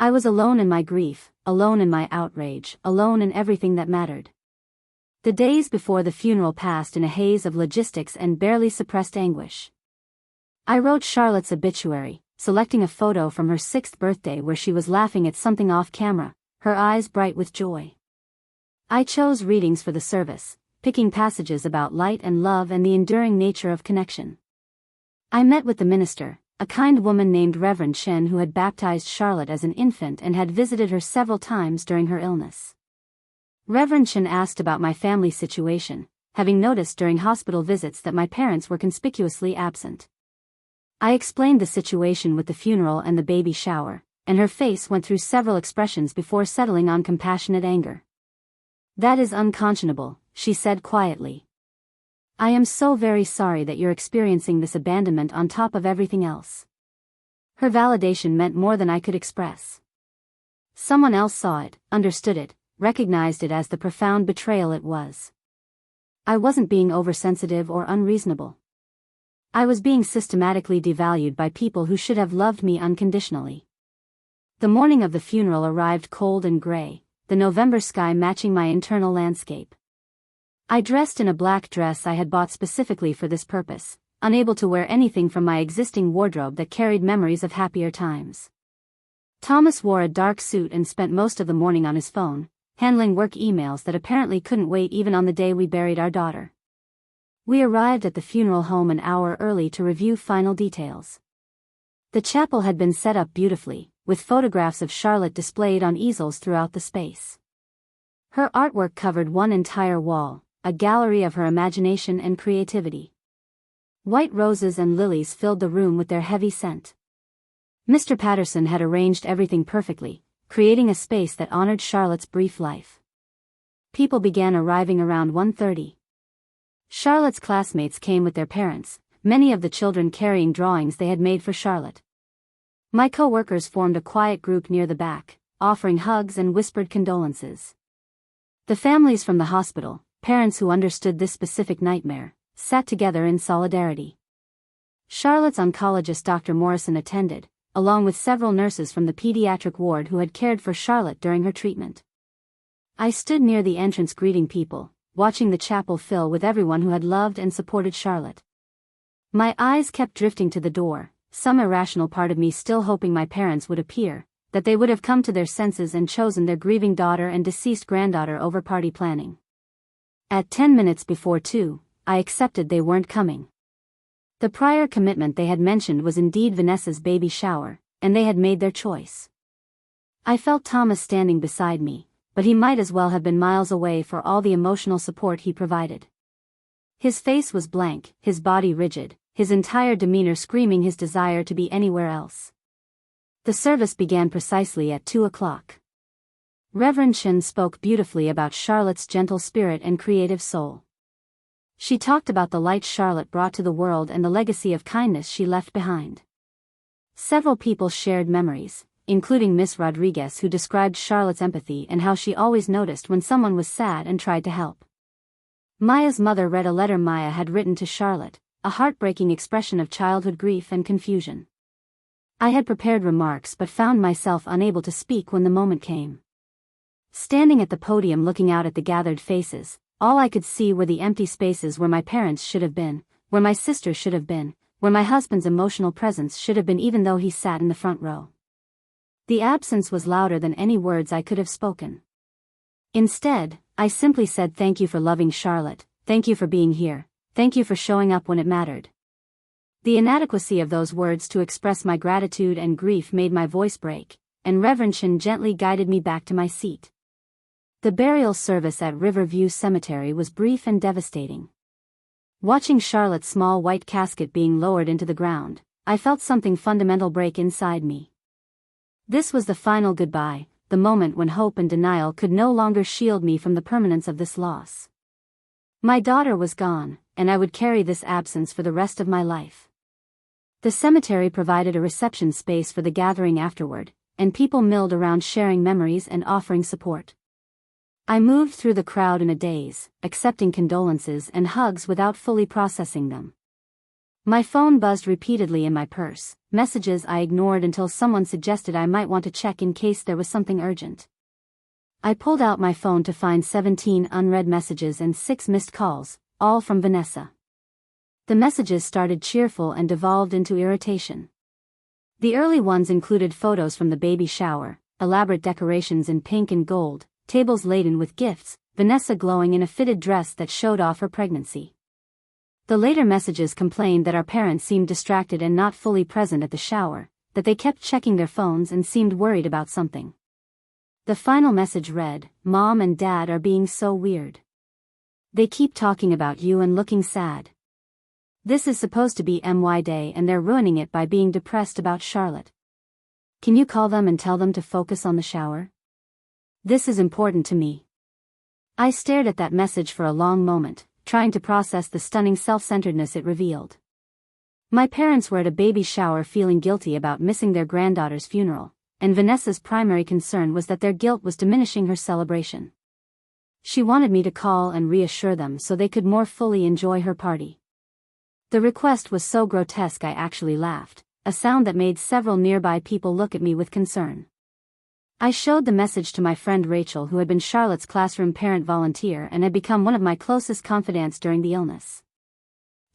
I was alone in my grief, alone in my outrage, alone in everything that mattered. The days before the funeral passed in a haze of logistics and barely suppressed anguish. I wrote Charlotte's obituary, selecting a photo from her 6th birthday where she was laughing at something off camera, her eyes bright with joy. I chose readings for the service, picking passages about light and love and the enduring nature of connection. I met with the minister, a kind woman named Reverend Chen who had baptized Charlotte as an infant and had visited her several times during her illness. Reverend Chen asked about my family situation, having noticed during hospital visits that my parents were conspicuously absent. I explained the situation with the funeral and the baby shower, and her face went through several expressions before settling on compassionate anger. "That is unconscionable," she said quietly. "I am so very sorry that you're experiencing this abandonment on top of everything else." Her validation meant more than I could express. Someone else saw it, understood it, recognized it as the profound betrayal it was. I wasn't being oversensitive or unreasonable. I was being systematically devalued by people who should have loved me unconditionally. The morning of the funeral arrived cold and gray, the November sky matching my internal landscape. I dressed in a black dress I had bought specifically for this purpose, unable to wear anything from my existing wardrobe that carried memories of happier times. Thomas wore a dark suit and spent most of the morning on his phone, handling work emails that apparently couldn't wait even on the day we buried our daughter. We arrived at the funeral home an hour early to review final details. The chapel had been set up beautifully, with photographs of Charlotte displayed on easels throughout the space. Her artwork covered one entire wall, a gallery of her imagination and creativity. White roses and lilies filled the room with their heavy scent. Mr. Patterson had arranged everything perfectly, creating a space that honored Charlotte's brief life. People began arriving around 1:30. Charlotte's classmates came with their parents, many of the children carrying drawings they had made for Charlotte. My co-workers formed a quiet group near the back, offering hugs and whispered condolences. The families from the hospital, parents who understood this specific nightmare, sat together in solidarity. Charlotte's oncologist Dr. Morrison attended, along with several nurses from the pediatric ward who had cared for Charlotte during her treatment. I stood near the entrance greeting people, watching the chapel fill with everyone who had loved and supported Charlotte. My eyes kept drifting to the door, some irrational part of me still hoping my parents would appear, that they would have come to their senses and chosen their grieving daughter and deceased granddaughter over party planning. At 10 minutes before 2, I accepted they weren't coming. The prior commitment they had mentioned was indeed Vanessa's baby shower, and they had made their choice. I felt Thomas standing beside me, but he might as well have been miles away for all the emotional support he provided. His face was blank, his body rigid, his entire demeanor screaming his desire to be anywhere else. The service began precisely at 2 o'clock. Reverend Chen spoke beautifully about Charlotte's gentle spirit and creative soul. She talked about the light Charlotte brought to the world and the legacy of kindness she left behind. Several people shared memories, including Miss Rodriguez, who described Charlotte's empathy and how she always noticed when someone was sad and tried to help. Maya's mother read a letter Maya had written to Charlotte, a heartbreaking expression of childhood grief and confusion. I had prepared remarks but found myself unable to speak when the moment came. Standing at the podium looking out at the gathered faces, all I could see were the empty spaces where my parents should have been, where my sister should have been, where my husband's emotional presence should have been even though he sat in the front row. The absence was louder than any words I could have spoken. Instead, I simply said thank you for loving Charlotte, thank you for being here, thank you for showing up when it mattered. The inadequacy of those words to express my gratitude and grief made my voice break, and Reverend Chen gently guided me back to my seat. The burial service at Riverview Cemetery was brief and devastating. Watching Charlotte's small white casket being lowered into the ground, I felt something fundamental break inside me. This was the final goodbye, the moment when hope and denial could no longer shield me from the permanence of this loss. My daughter was gone, and I would carry this absence for the rest of my life. The cemetery provided a reception space for the gathering afterward, and people milled around sharing memories and offering support. I moved through the crowd in a daze, accepting condolences and hugs without fully processing them. My phone buzzed repeatedly in my purse, messages I ignored until someone suggested I might want to check in case there was something urgent. I pulled out my phone to find 17 unread messages and 6 missed calls, all from Vanessa. The messages started cheerful and devolved into irritation. The early ones included photos from the baby shower, elaborate decorations in pink and gold, tables laden with gifts, Vanessa glowing in a fitted dress that showed off her pregnancy. The later messages complained that our parents seemed distracted and not fully present at the shower, that they kept checking their phones and seemed worried about something. The final message read, "Mom and Dad are being so weird. They keep talking about you and looking sad. This is supposed to be MY Day and they're ruining it by being depressed about Charlotte. Can you call them and tell them to focus on the shower? This is important to me." I stared at that message for a long moment, trying to process the stunning self-centeredness it revealed. My parents were at a baby shower feeling guilty about missing their granddaughter's funeral, and Vanessa's primary concern was that their guilt was diminishing her celebration. She wanted me to call and reassure them so they could more fully enjoy her party. The request was so grotesque I actually laughed, a sound that made several nearby people look at me with concern. I showed the message to my friend Rachel, who had been Charlotte's classroom parent volunteer and had become one of my closest confidants during the illness.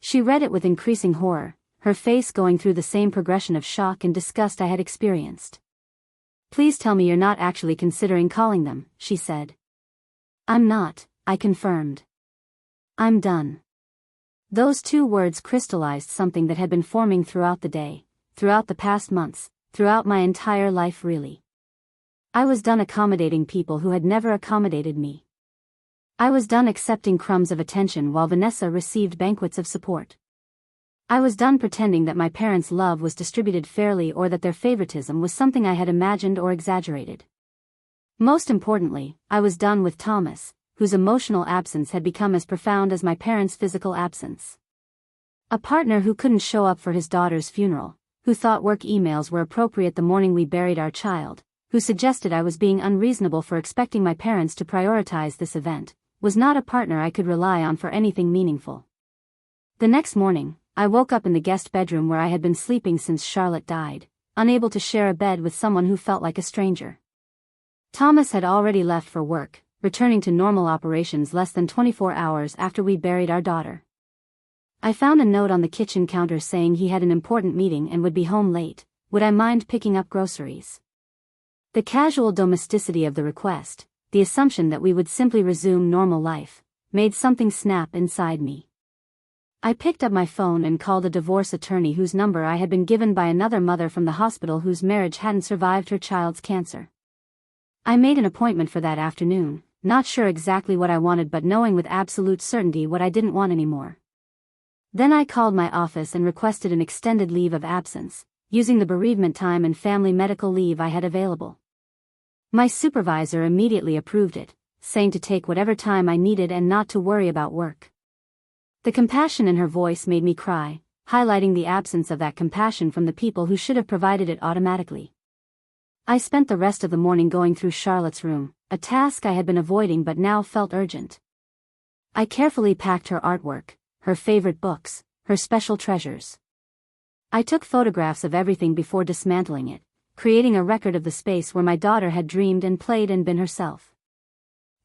She read it with increasing horror, her face going through the same progression of shock and disgust I had experienced. "Please tell me you're not actually considering calling them," she said. "I'm not," I confirmed. "I'm done." Those 2 words crystallized something that had been forming throughout the day, throughout the past months, throughout my entire life really. I was done accommodating people who had never accommodated me. I was done accepting crumbs of attention while Vanessa received banquets of support. I was done pretending that my parents' love was distributed fairly or that their favoritism was something I had imagined or exaggerated. Most importantly, I was done with Thomas, whose emotional absence had become as profound as my parents' physical absence. A partner who couldn't show up for his daughter's funeral, who thought work emails were appropriate the morning we buried our child, who suggested I was being unreasonable for expecting my parents to prioritize this event, was not a partner I could rely on for anything meaningful. The next morning, I woke up in the guest bedroom where I had been sleeping since Charlotte died, unable to share a bed with someone who felt like a stranger. Thomas had already left for work, returning to normal operations less than 24 hours after we buried our daughter. I found a note on the kitchen counter saying he had an important meeting and would be home late. Would I mind picking up groceries? The casual domesticity of the request, the assumption that we would simply resume normal life, made something snap inside me. I picked up my phone and called a divorce attorney whose number I had been given by another mother from the hospital whose marriage hadn't survived her child's cancer. I made an appointment for that afternoon, not sure exactly what I wanted but knowing with absolute certainty what I didn't want anymore. Then I called my office and requested an extended leave of absence, using the bereavement time and family medical leave I had available. My supervisor immediately approved it, saying to take whatever time I needed and not to worry about work. The compassion in her voice made me cry, highlighting the absence of that compassion from the people who should have provided it automatically. I spent the rest of the morning going through Charlotte's room, a task I had been avoiding but now felt urgent. I carefully packed her artwork, her favorite books, her special treasures. I took photographs of everything before dismantling it, creating a record of the space where my daughter had dreamed and played and been herself.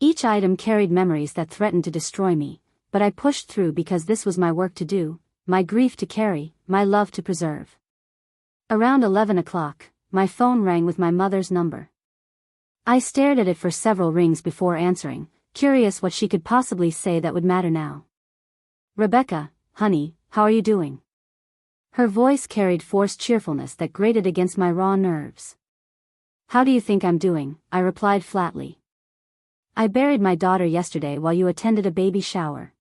Each item carried memories that threatened to destroy me, but I pushed through because this was my work to do, my grief to carry, my love to preserve. Around 11 o'clock, my phone rang with my mother's number. I stared at it for several rings before answering, curious what she could possibly say that would matter now. "Rebecca, honey, how are you doing?" Her voice carried forced cheerfulness that grated against my raw nerves. "How do you think I'm doing?" I replied flatly. "I buried my daughter yesterday while you attended a baby shower."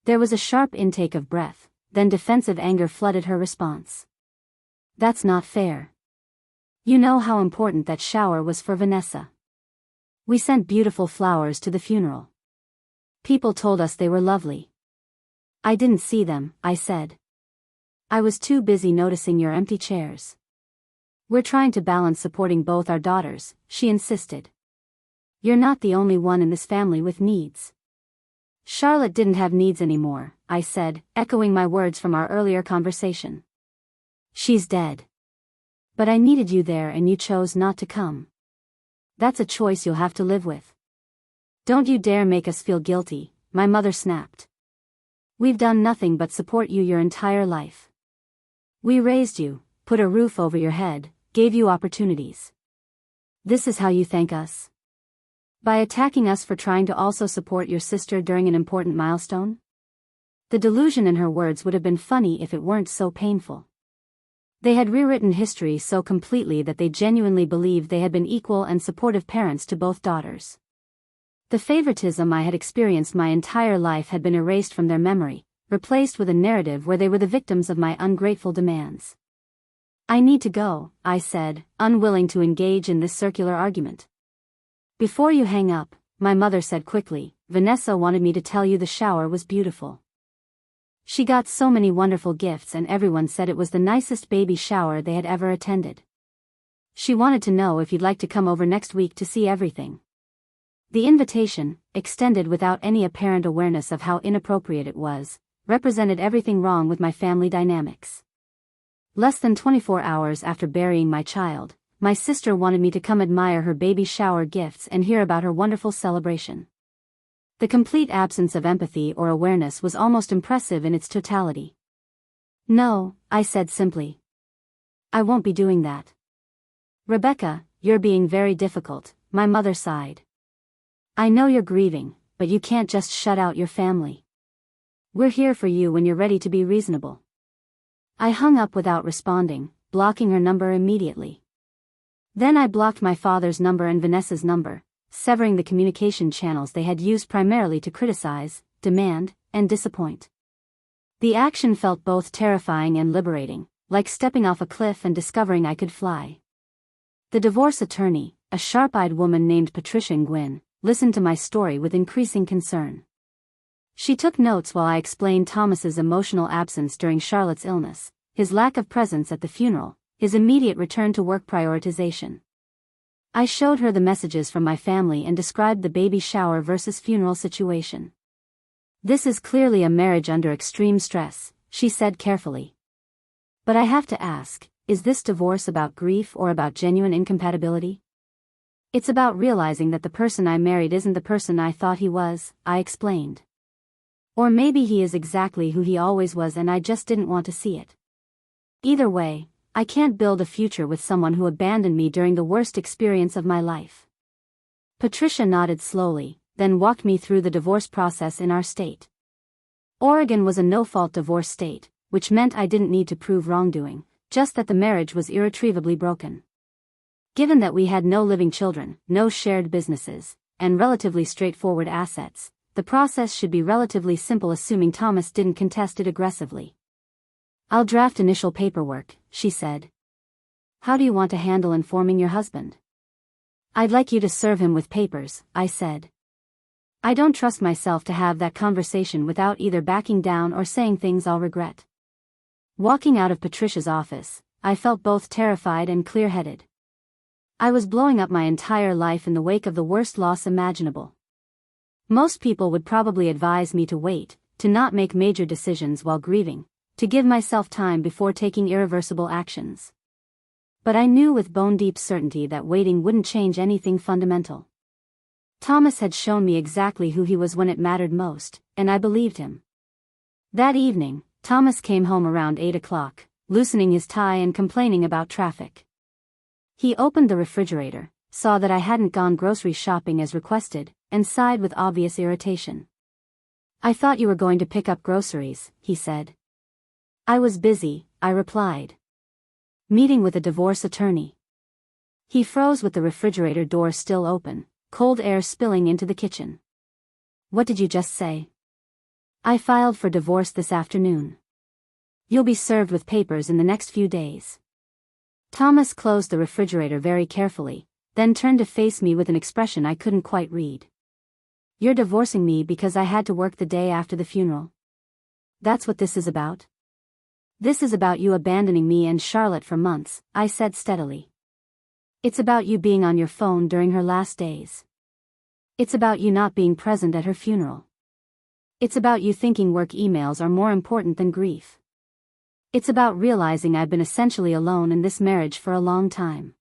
There was a sharp intake of breath, then defensive anger flooded her response. "That's not fair. You know how important that shower was for Vanessa. We sent beautiful flowers to the funeral. People told us they were lovely." "I didn't see them," I said. "I was too busy noticing your empty chairs." "We're trying to balance supporting both our daughters," she insisted. "You're not the only one in this family with needs." Charlotte didn't have needs anymore, I said, echoing my words from our earlier conversation. She's dead. But I needed you there and you chose not to come. That's a choice you'll have to live with. Don't you dare make us feel guilty, my mother snapped. We've done nothing but support you your entire life. We raised you, put a roof over your head, gave you opportunities. This is how you thank us? By attacking us for trying to also support your sister during an important milestone? The delusion in her words would have been funny if it weren't so painful. They had rewritten history so completely that they genuinely believed they had been equal and supportive parents to both daughters. The favoritism I had experienced my entire life had been erased from their memory, replaced with a narrative where they were the victims of my ungrateful demands. I need to go, I said, unwilling to engage in this circular argument. Before you hang up, my mother said quickly, Vanessa wanted me to tell you the shower was beautiful. She got so many wonderful gifts and everyone said it was the nicest baby shower they had ever attended. She wanted to know if you'd like to come over next week to see everything. The invitation, extended without any apparent awareness of how inappropriate it was, represented everything wrong with my family dynamics. Less than 24 hours after burying my child, my sister wanted me to come admire her baby shower gifts and hear about her wonderful celebration. The complete absence of empathy or awareness was almost impressive in its totality. No, I said simply. I won't be doing that. Rebecca, you're being very difficult, my mother sighed. I know you're grieving, but you can't just shut out your family. We're here for you when you're ready to be reasonable. I hung up without responding, blocking her number immediately. Then I blocked my father's number and Vanessa's number, severing the communication channels they had used primarily to criticize, demand, and disappoint. The action felt both terrifying and liberating, like stepping off a cliff and discovering I could fly. The divorce attorney, a sharp-eyed woman named Patricia Nguyen, listened to my story with increasing concern. She took notes while I explained Thomas's emotional absence during Charlotte's illness, his lack of presence at the funeral, his immediate return to work prioritization. I showed her the messages from my family and described the baby shower versus funeral situation. This is clearly a marriage under extreme stress, she said carefully. But I have to ask, is this divorce about grief or about genuine incompatibility? It's about realizing that the person I married isn't the person I thought he was, I explained. Or maybe he is exactly who he always was and I just didn't want to see it. Either way, I can't build a future with someone who abandoned me during the worst experience of my life. Patricia nodded slowly, then walked me through the divorce process in our state. Oregon was a no-fault divorce state, which meant I didn't need to prove wrongdoing, just that the marriage was irretrievably broken. Given that we had no living children, no shared businesses, and relatively straightforward assets, the process should be relatively simple assuming Thomas didn't contest it aggressively. I'll draft initial paperwork, she said. How do you want to handle informing your husband? I'd like you to serve him with papers, I said. I don't trust myself to have that conversation without either backing down or saying things I'll regret. Walking out of Patricia's office, I felt both terrified and clear-headed. I was blowing up my entire life in the wake of the worst loss imaginable. Most people would probably advise me to wait, to not make major decisions while grieving, to give myself time before taking irreversible actions. But I knew with bone-deep certainty that waiting wouldn't change anything fundamental. Thomas had shown me exactly who he was when it mattered most, and I believed him. That evening, Thomas came home around 8 o'clock, loosening his tie and complaining about traffic. He opened the refrigerator, saw that I hadn't gone grocery shopping as requested, and sighed with obvious irritation. I thought you were going to pick up groceries, he said. I was busy, I replied. Meeting with a divorce attorney. He froze with the refrigerator door still open, cold air spilling into the kitchen. What did you just say? I filed for divorce this afternoon. You'll be served with papers in the next few days. Thomas closed the refrigerator very carefully, then turned to face me with an expression I couldn't quite read. You're divorcing me because I had to work the day after the funeral. That's what this is about? This is about you abandoning me and Charlotte for months, I said steadily. It's about you being on your phone during her last days. It's about you not being present at her funeral. It's about you thinking work emails are more important than grief. It's about realizing I've been essentially alone in this marriage for a long time.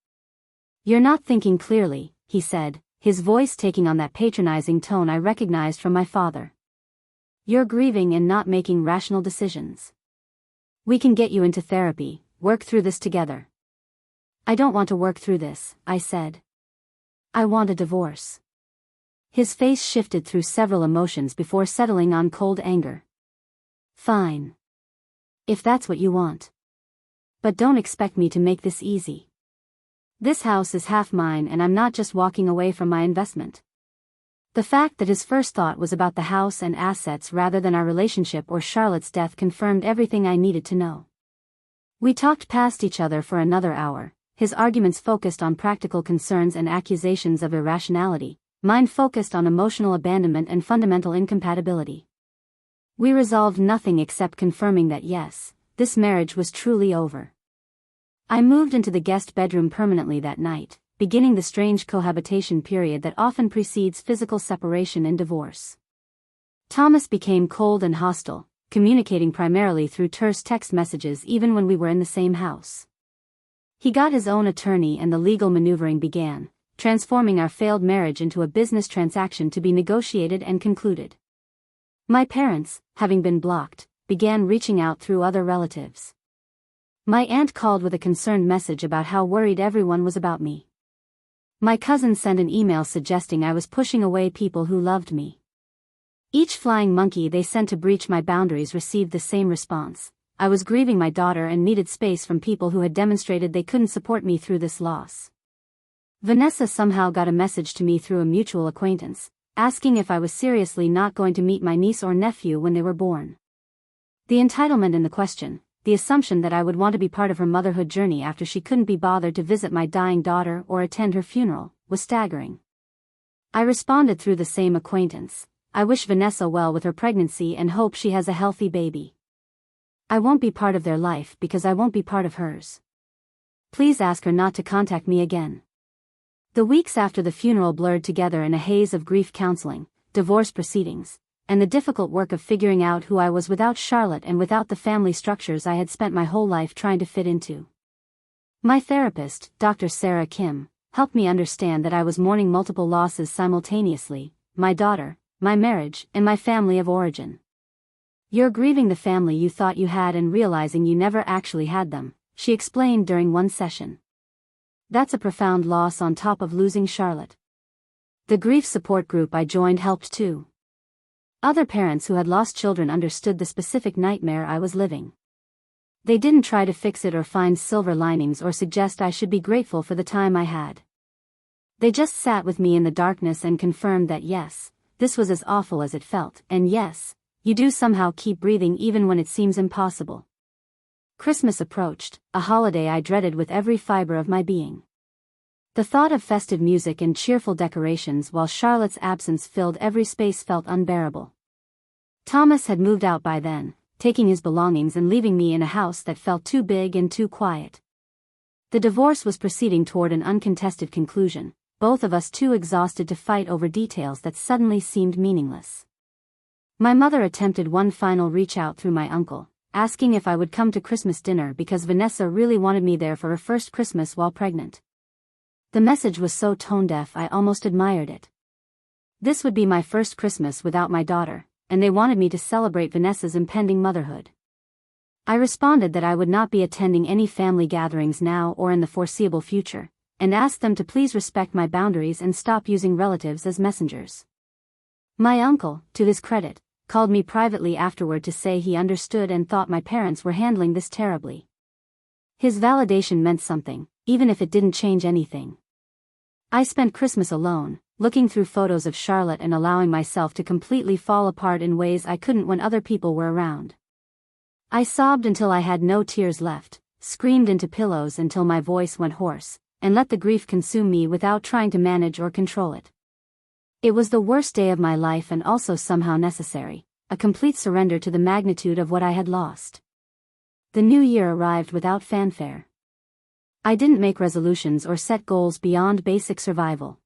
You're not thinking clearly, he said, his voice taking on that patronizing tone I recognized from my father. You're grieving and not making rational decisions. We can get you into therapy, work through this together. I don't want to work through this, I said. I want a divorce. His face shifted through several emotions before settling on cold anger. Fine. If that's what you want. But don't expect me to make this easy. This house is half mine and I'm not just walking away from my investment. The fact that his first thought was about the house and assets rather than our relationship or Charlotte's death confirmed everything I needed to know. We talked past each other for another hour, his arguments focused on practical concerns and accusations of irrationality, mine focused on emotional abandonment and fundamental incompatibility. We resolved nothing except confirming that yes, this marriage was truly over. I moved into the guest bedroom permanently that night, beginning the strange cohabitation period that often precedes physical separation and divorce. Thomas became cold and hostile, communicating primarily through terse text messages even when we were in the same house. He got his own attorney and the legal maneuvering began, transforming our failed marriage into a business transaction to be negotiated and concluded. My parents, having been blocked, began reaching out through other relatives. My aunt called with a concerned message about how worried everyone was about me. My cousin sent an email suggesting I was pushing away people who loved me. Each flying monkey they sent to breach my boundaries received the same response. I was grieving my daughter and needed space from people who had demonstrated they couldn't support me through this loss. Vanessa somehow got a message to me through a mutual acquaintance, asking if I was seriously not going to meet my niece or nephew when they were born. The entitlement in the question, the assumption that I would want to be part of her motherhood journey after she couldn't be bothered to visit my dying daughter or attend her funeral, was staggering. I responded through the same acquaintance, I wish Vanessa well with her pregnancy and hope she has a healthy baby. I won't be part of their life because I won't be part of hers. Please ask her not to contact me again. The weeks after the funeral blurred together in a haze of grief counseling, divorce proceedings, and the difficult work of figuring out who I was without Charlotte and without the family structures I had spent my whole life trying to fit into. My therapist, Dr. Sarah Kim, helped me understand that I was mourning multiple losses simultaneously, my daughter, my marriage, and my family of origin. You're grieving the family you thought you had and realizing you never actually had them, she explained during one session. That's a profound loss on top of losing Charlotte. The grief support group I joined helped too. Other parents who had lost children understood the specific nightmare I was living. They didn't try to fix it or find silver linings or suggest I should be grateful for the time I had. They just sat with me in the darkness and confirmed that yes, this was as awful as it felt, and yes, you do somehow keep breathing even when it seems impossible. Christmas approached, a holiday I dreaded with every fiber of my being. The thought of festive music and cheerful decorations while Charlotte's absence filled every space felt unbearable. Thomas had moved out by then, taking his belongings and leaving me in a house that felt too big and too quiet. The divorce was proceeding toward an uncontested conclusion, both of us too exhausted to fight over details that suddenly seemed meaningless. My mother attempted one final reach out through my uncle, asking if I would come to Christmas dinner because Vanessa really wanted me there for her first Christmas while pregnant. The message was so tone-deaf I almost admired it. This would be my first Christmas without my daughter, and they wanted me to celebrate Vanessa's impending motherhood. I responded that I would not be attending any family gatherings now or in the foreseeable future, and asked them to please respect my boundaries and stop using relatives as messengers. My uncle, to his credit, called me privately afterward to say he understood and thought my parents were handling this terribly. His validation meant something, even if it didn't change anything. I spent Christmas alone, looking through photos of Charlotte and allowing myself to completely fall apart in ways I couldn't when other people were around. I sobbed until I had no tears left, screamed into pillows until my voice went hoarse, and let the grief consume me without trying to manage or control it. It was the worst day of my life and also somehow necessary, a complete surrender to the magnitude of what I had lost. The new year arrived without fanfare. I didn't make resolutions or set goals beyond basic survival.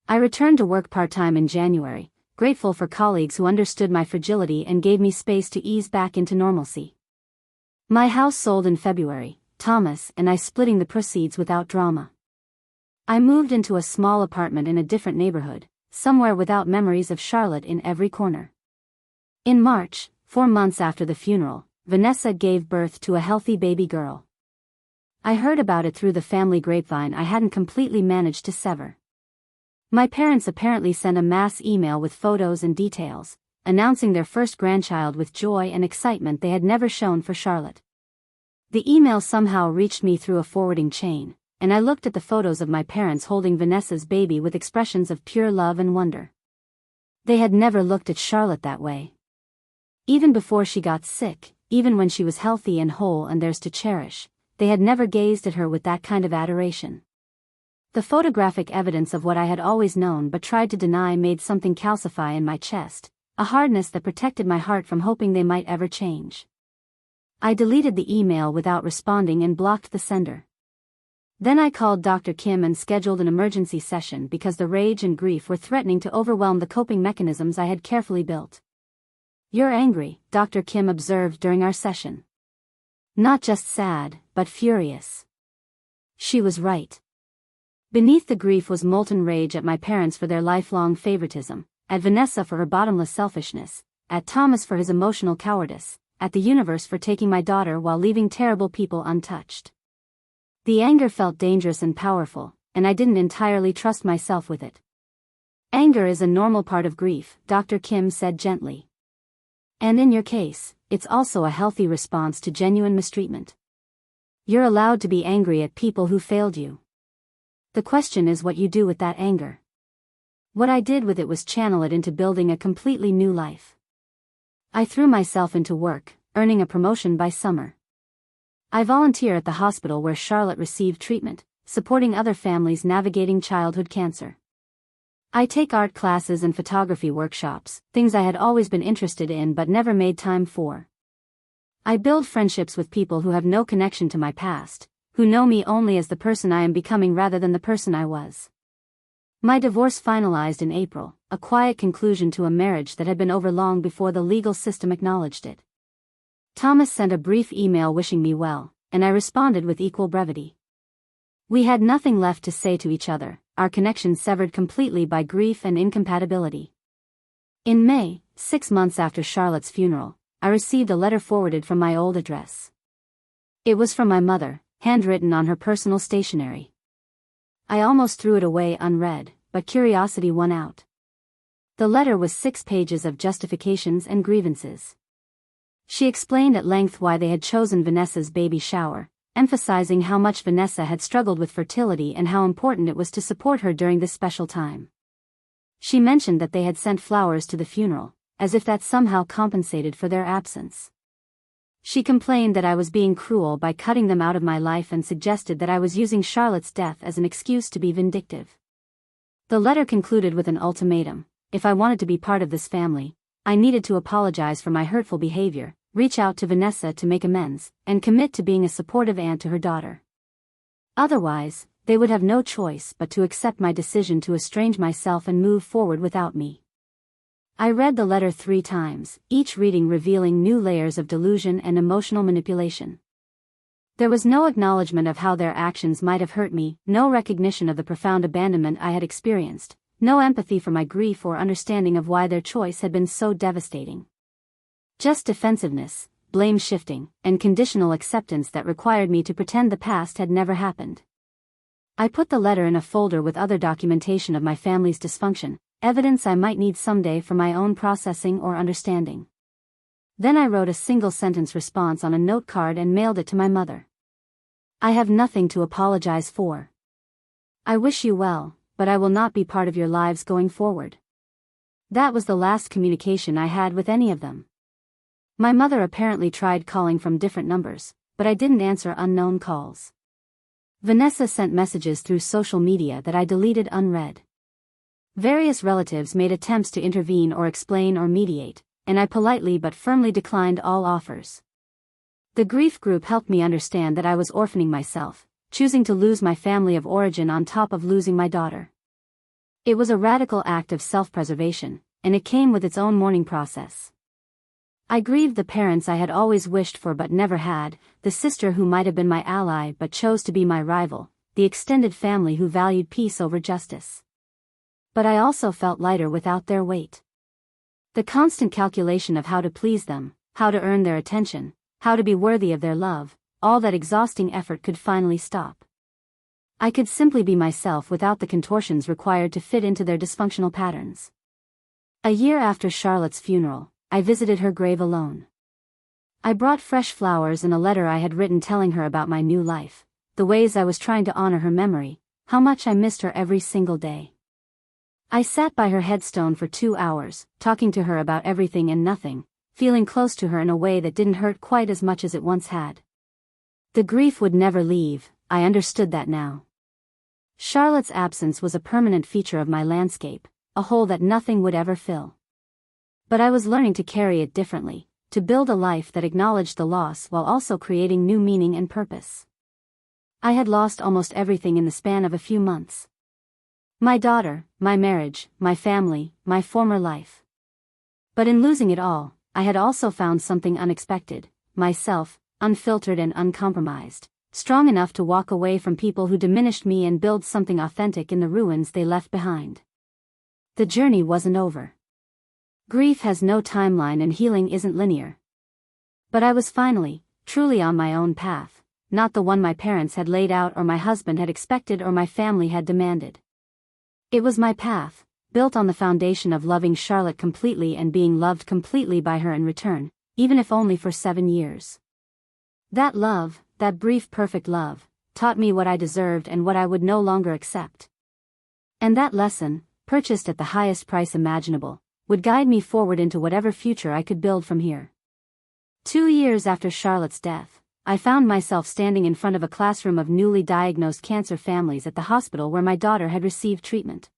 I returned to work part-time in January, grateful for colleagues who understood my fragility and gave me space to ease back into normalcy. My house sold in February, Thomas and I splitting the proceeds without drama. I moved into a small apartment in a different neighborhood, somewhere without memories of Charlotte in every corner. In March, 4 months after the funeral, Vanessa gave birth to a healthy baby girl. I heard about it through the family grapevine I hadn't completely managed to sever. My parents apparently sent a mass email with photos and details, announcing their first grandchild with joy and excitement they had never shown for Charlotte. The email somehow reached me through a forwarding chain, and I looked at the photos of my parents holding Vanessa's baby with expressions of pure love and wonder. They had never looked at Charlotte that way. Even before she got sick, even when she was healthy and whole and theirs to cherish, they had never gazed at her with that kind of adoration. The photographic evidence of what I had always known but tried to deny made something calcify in my chest, a hardness that protected my heart from hoping they might ever change. I deleted the email without responding and blocked the sender. Then I called Dr. Kim and scheduled an emergency session because the rage and grief were threatening to overwhelm the coping mechanisms I had carefully built. "You're angry," Dr. Kim observed during our session. "Not just sad, but furious." She was right. Beneath the grief was molten rage at my parents for their lifelong favoritism, at Vanessa for her bottomless selfishness, at Thomas for his emotional cowardice, at the universe for taking my daughter while leaving terrible people untouched. The anger felt dangerous and powerful, and I didn't entirely trust myself with it. "Anger is a normal part of grief," Dr. Kim said gently. "And in your case, it's also a healthy response to genuine mistreatment. You're allowed to be angry at people who failed you. The question is what you do with that anger." What I did with it was channel it into building a completely new life. I threw myself into work, earning a promotion by summer. I volunteer at the hospital where Charlotte received treatment, supporting other families navigating childhood cancer. I take art classes and photography workshops, things I had always been interested in but never made time for. I build friendships with people who have no connection to my past, who know me only as the person I am becoming rather than the person I was. My divorce finalized in April, a quiet conclusion to a marriage that had been over long before the legal system acknowledged it. Thomas sent a brief email wishing me well, and I responded with equal brevity. We had nothing left to say to each other, our connection severed completely by grief and incompatibility. In May, 6 months after Charlotte's funeral, I received a letter forwarded from my old address. It was from my mother, handwritten on her personal stationery. I almost threw it away unread, but curiosity won out. The letter was 6 pages of justifications and grievances. She explained at length why they had chosen Vanessa's baby shower, emphasizing how much Vanessa had struggled with fertility and how important it was to support her during this special time. She mentioned that they had sent flowers to the funeral, as if that somehow compensated for their absence. She complained that I was being cruel by cutting them out of my life and suggested that I was using Charlotte's death as an excuse to be vindictive. The letter concluded with an ultimatum: if I wanted to be part of this family, I needed to apologize for my hurtful behavior, reach out to Vanessa to make amends, and commit to being a supportive aunt to her daughter. Otherwise, they would have no choice but to accept my decision to estrange myself and move forward without me. I read the letter 3 times, each reading revealing new layers of delusion and emotional manipulation. There was no acknowledgement of how their actions might have hurt me, no recognition of the profound abandonment I had experienced, no empathy for my grief or understanding of why their choice had been so devastating. Just defensiveness, blame shifting, and conditional acceptance that required me to pretend the past had never happened. I put the letter in a folder with other documentation of my family's dysfunction, evidence I might need someday for my own processing or understanding. Then I wrote a single-sentence response on a note card and mailed it to my mother. I have nothing to apologize for. I wish you well, but I will not be part of your lives going forward. That was the last communication I had with any of them. My mother apparently tried calling from different numbers, but I didn't answer unknown calls. Vanessa sent messages through social media that I deleted unread. Various relatives made attempts to intervene or explain or mediate, and I politely but firmly declined all offers. The grief group helped me understand that I was orphaning myself, choosing to lose my family of origin on top of losing my daughter. It was a radical act of self-preservation, and it came with its own mourning process. I grieved the parents I had always wished for but never had, the sister who might have been my ally but chose to be my rival, the extended family who valued peace over justice. But I also felt lighter without their weight. The constant calculation of how to please them, how to earn their attention, how to be worthy of their love, all that exhausting effort could finally stop. I could simply be myself without the contortions required to fit into their dysfunctional patterns. A year after Charlotte's funeral, I visited her grave alone. I brought fresh flowers and a letter I had written telling her about my new life, the ways I was trying to honor her memory, how much I missed her every single day. I sat by her headstone for 2 hours, talking to her about everything and nothing, feeling close to her in a way that didn't hurt quite as much as it once had. The grief would never leave, I understood that now. Charlotte's absence was a permanent feature of my landscape, a hole that nothing would ever fill. But I was learning to carry it differently, to build a life that acknowledged the loss while also creating new meaning and purpose. I had lost almost everything in the span of a few months. My daughter, my marriage, my family, my former life. But in losing it all, I had also found something unexpected, myself, unfiltered and uncompromised, strong enough to walk away from people who diminished me and build something authentic in the ruins they left behind. The journey wasn't over. Grief has no timeline and healing isn't linear. But I was finally, truly on my own path, not the one my parents had laid out or my husband had expected or my family had demanded. It was my path, built on the foundation of loving Charlotte completely and being loved completely by her in return, even if only for 7 years. That love, that brief perfect love, taught me what I deserved and what I would no longer accept. And that lesson, purchased at the highest price imaginable, would guide me forward into whatever future I could build from here. 2 years after Charlotte's death, I found myself standing in front of a classroom of newly diagnosed cancer families at the hospital where my daughter had received treatment.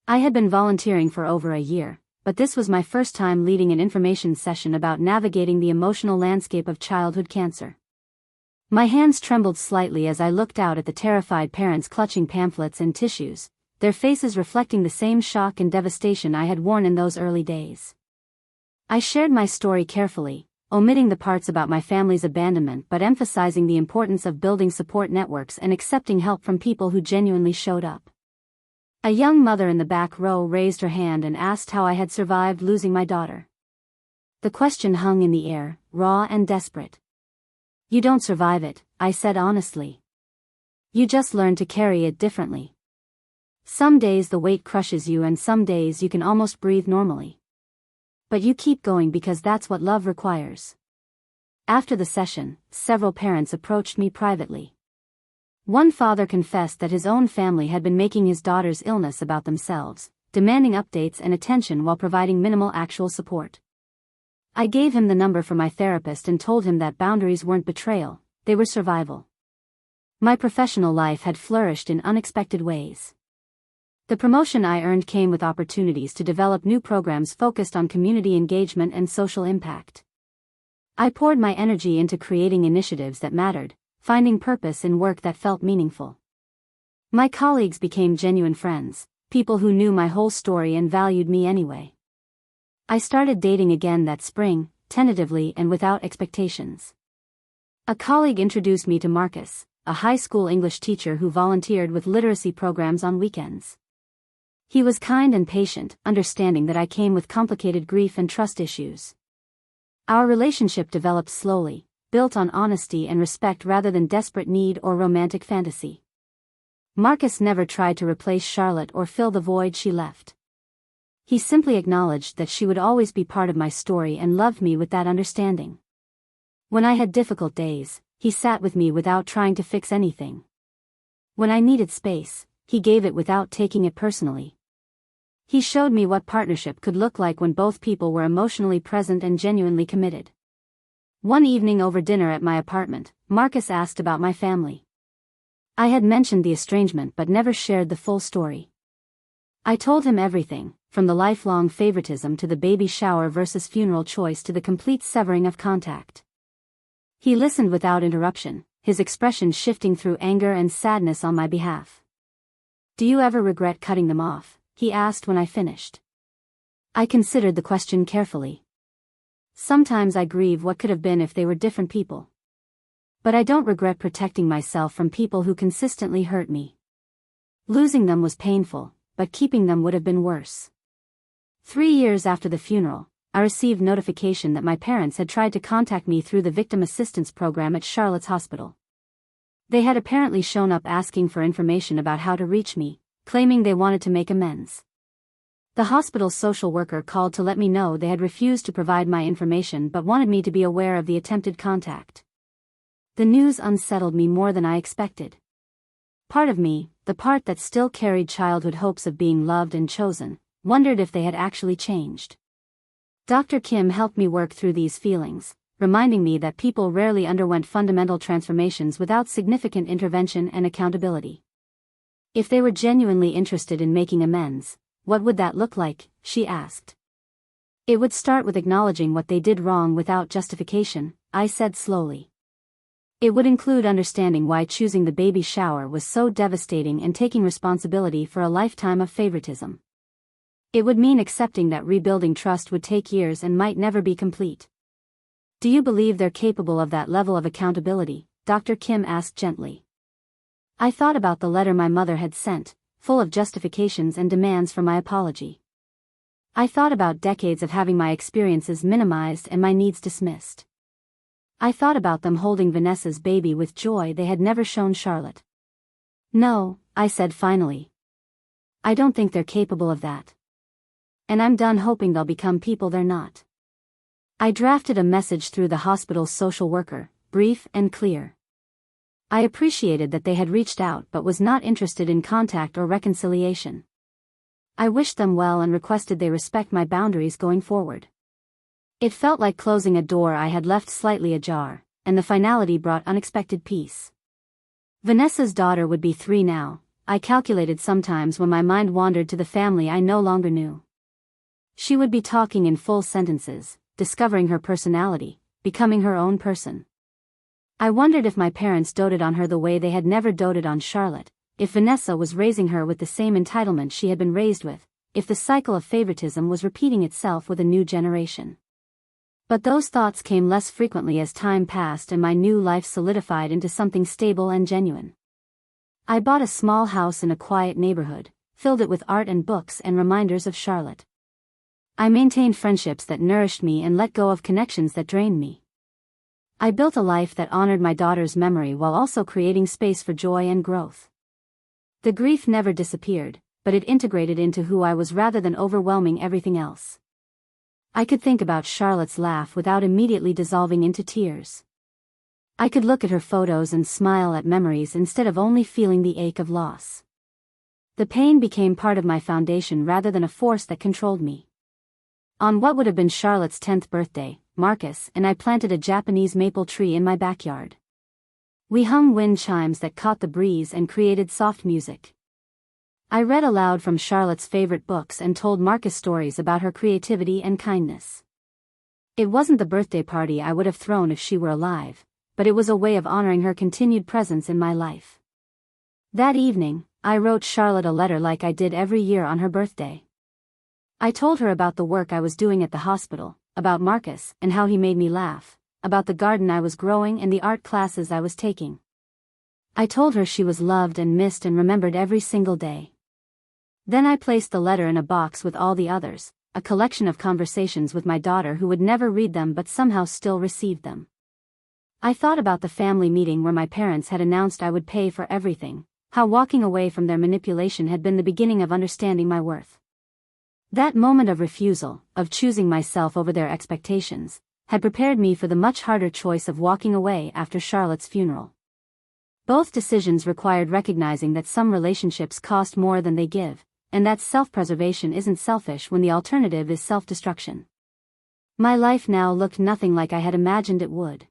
I had been volunteering for over a year, but this was my first time leading an information session about navigating the emotional landscape of childhood cancer. My hands trembled slightly as I looked out at the terrified parents clutching pamphlets and tissues, their faces reflecting the same shock and devastation I had worn in those early days. I shared my story carefully, omitting the parts about my family's abandonment but emphasizing the importance of building support networks and accepting help from people who genuinely showed up. A young mother in the back row raised her hand and asked how I had survived losing my daughter. The question hung in the air, raw and desperate. "You don't survive it," I said honestly. "You just learn to carry it differently. Some days the weight crushes you and some days you can almost breathe normally. But you keep going because that's what love requires." After the session, several parents approached me privately. One father confessed that his own family had been making his daughter's illness about themselves, demanding updates and attention while providing minimal actual support. I gave him the number for my therapist and told him that boundaries weren't betrayal, they were survival. My professional life had flourished in unexpected ways. The promotion I earned came with opportunities to develop new programs focused on community engagement and social impact. I poured my energy into creating initiatives that mattered, finding purpose in work that felt meaningful. My colleagues became genuine friends, people who knew my whole story and valued me anyway. I started dating again that spring, tentatively and without expectations. A colleague introduced me to Marcus, a high school English teacher who volunteered with literacy programs on weekends. He was kind and patient, understanding that I came with complicated grief and trust issues. Our relationship developed slowly, built on honesty and respect rather than desperate need or romantic fantasy. Marcus never tried to replace Charlotte or fill the void she left. He simply acknowledged that she would always be part of my story and loved me with that understanding. When I had difficult days, he sat with me without trying to fix anything. When I needed space, he gave it without taking it personally. He showed me what partnership could look like when both people were emotionally present and genuinely committed. One evening over dinner at my apartment, Marcus asked about my family. I had mentioned the estrangement but never shared the full story. I told him everything, from the lifelong favoritism to the baby shower versus funeral choice to the complete severing of contact. He listened without interruption, his expression shifting through anger and sadness on my behalf. "Do you ever regret cutting them off?" he asked when I finished. I considered the question carefully. Sometimes I grieve what could have been if they were different people. But I don't regret protecting myself from people who consistently hurt me. Losing them was painful, but keeping them would have been worse. 3 years after the funeral, I received notification that my parents had tried to contact me through the Victim Assistance Program at Charlotte's hospital. They had apparently shown up asking for information about how to reach me, claiming they wanted to make amends. The hospital's social worker called to let me know they had refused to provide my information but wanted me to be aware of the attempted contact. The news unsettled me more than I expected. Part of me, the part that still carried childhood hopes of being loved and chosen, wondered if they had actually changed. Dr. Kim helped me work through these feelings, reminding me that people rarely underwent fundamental transformations without significant intervention and accountability. If they were genuinely interested in making amends, what would that look like, she asked. It would start with acknowledging what they did wrong without justification, I said slowly. It would include understanding why choosing the baby shower was so devastating and taking responsibility for a lifetime of favoritism. It would mean accepting that rebuilding trust would take years and might never be complete. Do you believe they're capable of that level of accountability? Dr. Kim asked gently. I thought about the letter my mother had sent, full of justifications and demands for my apology. I thought about decades of having my experiences minimized and my needs dismissed. I thought about them holding Vanessa's baby with joy they had never shown Charlotte. No, I said finally. I don't think they're capable of that. And I'm done hoping they'll become people they're not. I drafted a message through the hospital's social worker, brief and clear. I appreciated that they had reached out but was not interested in contact or reconciliation. I wished them well and requested they respect my boundaries going forward. It felt like closing a door I had left slightly ajar, and the finality brought unexpected peace. Vanessa's daughter would be 3 now, I calculated sometimes when my mind wandered to the family I no longer knew. She would be talking in full sentences, discovering her personality, becoming her own person. I wondered if my parents doted on her the way they had never doted on Charlotte, if Vanessa was raising her with the same entitlement she had been raised with, if the cycle of favoritism was repeating itself with a new generation. But those thoughts came less frequently as time passed and my new life solidified into something stable and genuine. I bought a small house in a quiet neighborhood, filled it with art and books and reminders of Charlotte. I maintained friendships that nourished me and let go of connections that drained me. I built a life that honored my daughter's memory while also creating space for joy and growth. The grief never disappeared, but it integrated into who I was rather than overwhelming everything else. I could think about Charlotte's laugh without immediately dissolving into tears. I could look at her photos and smile at memories instead of only feeling the ache of loss. The pain became part of my foundation rather than a force that controlled me. On what would have been Charlotte's 10th birthday, Marcus and I planted a Japanese maple tree in my backyard. We hung wind chimes that caught the breeze and created soft music. I read aloud from Charlotte's favorite books and told Marcus stories about her creativity and kindness. It wasn't the birthday party I would have thrown if she were alive, but it was a way of honoring her continued presence in my life. That evening, I wrote Charlotte a letter like I did every year on her birthday. I told her about the work I was doing at the hospital, about Marcus and how he made me laugh, about the garden I was growing and the art classes I was taking. I told her she was loved and missed and remembered every single day. Then I placed the letter in a box with all the others, a collection of conversations with my daughter who would never read them but somehow still received them. I thought about the family meeting where my parents had announced I would pay for everything, how walking away from their manipulation had been the beginning of understanding my worth. That moment of refusal, of choosing myself over their expectations, had prepared me for the much harder choice of walking away after Charlotte's funeral. Both decisions required recognizing that some relationships cost more than they give, and that self-preservation isn't selfish when the alternative is self-destruction. My life now looked nothing like I had imagined it would.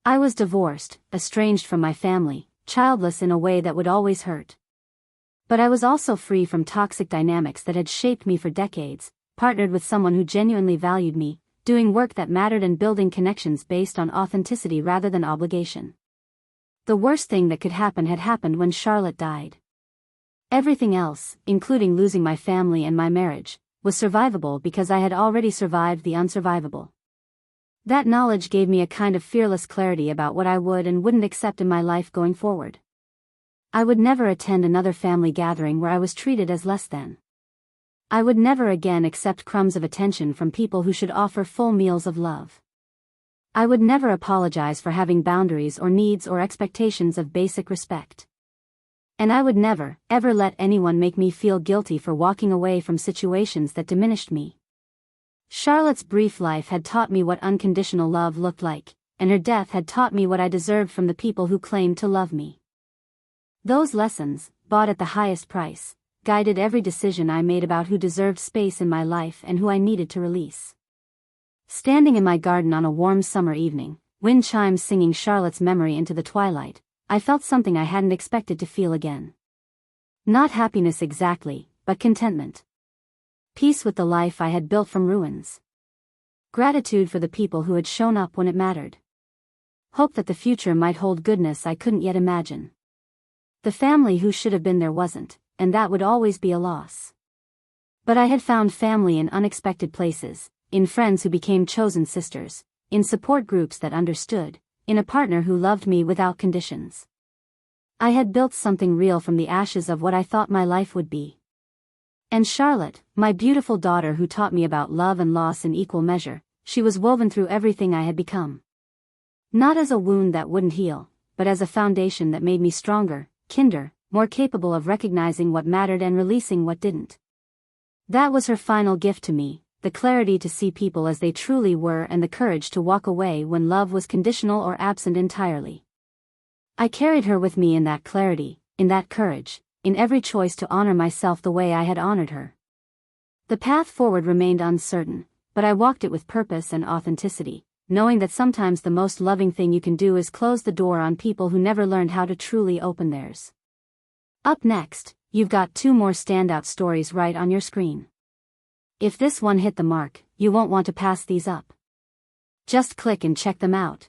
I was divorced, estranged from my family, childless in a way that would always hurt. But I was also free from toxic dynamics that had shaped me for decades, partnered with someone who genuinely valued me, doing work that mattered and building connections based on authenticity rather than obligation. The worst thing that could happen had happened when Charlotte died. Everything else, including losing my family and my marriage, was survivable because I had already survived the unsurvivable. That knowledge gave me a kind of fearless clarity about what I would and wouldn't accept in my life going forward. I would never attend another family gathering where I was treated as less than. I would never again accept crumbs of attention from people who should offer full meals of love. I would never apologize for having boundaries or needs or expectations of basic respect. And I would never, ever let anyone make me feel guilty for walking away from situations that diminished me. Charlotte's brief life had taught me what unconditional love looked like, and her death had taught me what I deserved from the people who claimed to love me. Those lessons, bought at the highest price, guided every decision I made about who deserved space in my life and who I needed to release. Standing in my garden on a warm summer evening, wind chimes singing Charlotte's memory into the twilight, I felt something I hadn't expected to feel again. Not happiness exactly, but contentment. Peace with the life I had built from ruins. Gratitude for the people who had shown up when it mattered. Hope that the future might hold goodness I couldn't yet imagine. The family who should have been there wasn't, and that would always be a loss. But I had found family in unexpected places, in friends who became chosen sisters, in support groups that understood, in a partner who loved me without conditions. I had built something real from the ashes of what I thought my life would be. And Charlotte, my beautiful daughter who taught me about love and loss in equal measure, she was woven through everything I had become. Not as a wound that wouldn't heal, but as a foundation that made me stronger, kinder, more capable of recognizing what mattered and releasing what didn't. That was her final gift to me, the clarity to see people as they truly were and the courage to walk away when love was conditional or absent entirely. I carried her with me in that clarity, in that courage, in every choice to honor myself the way I had honored her. The path forward remained uncertain, but I walked it with purpose and authenticity, knowing that sometimes the most loving thing you can do is close the door on people who never learned how to truly open theirs. Up next, you've got 2 more standout stories right on your screen. If this one hit the mark, you won't want to pass these up. Just click and check them out.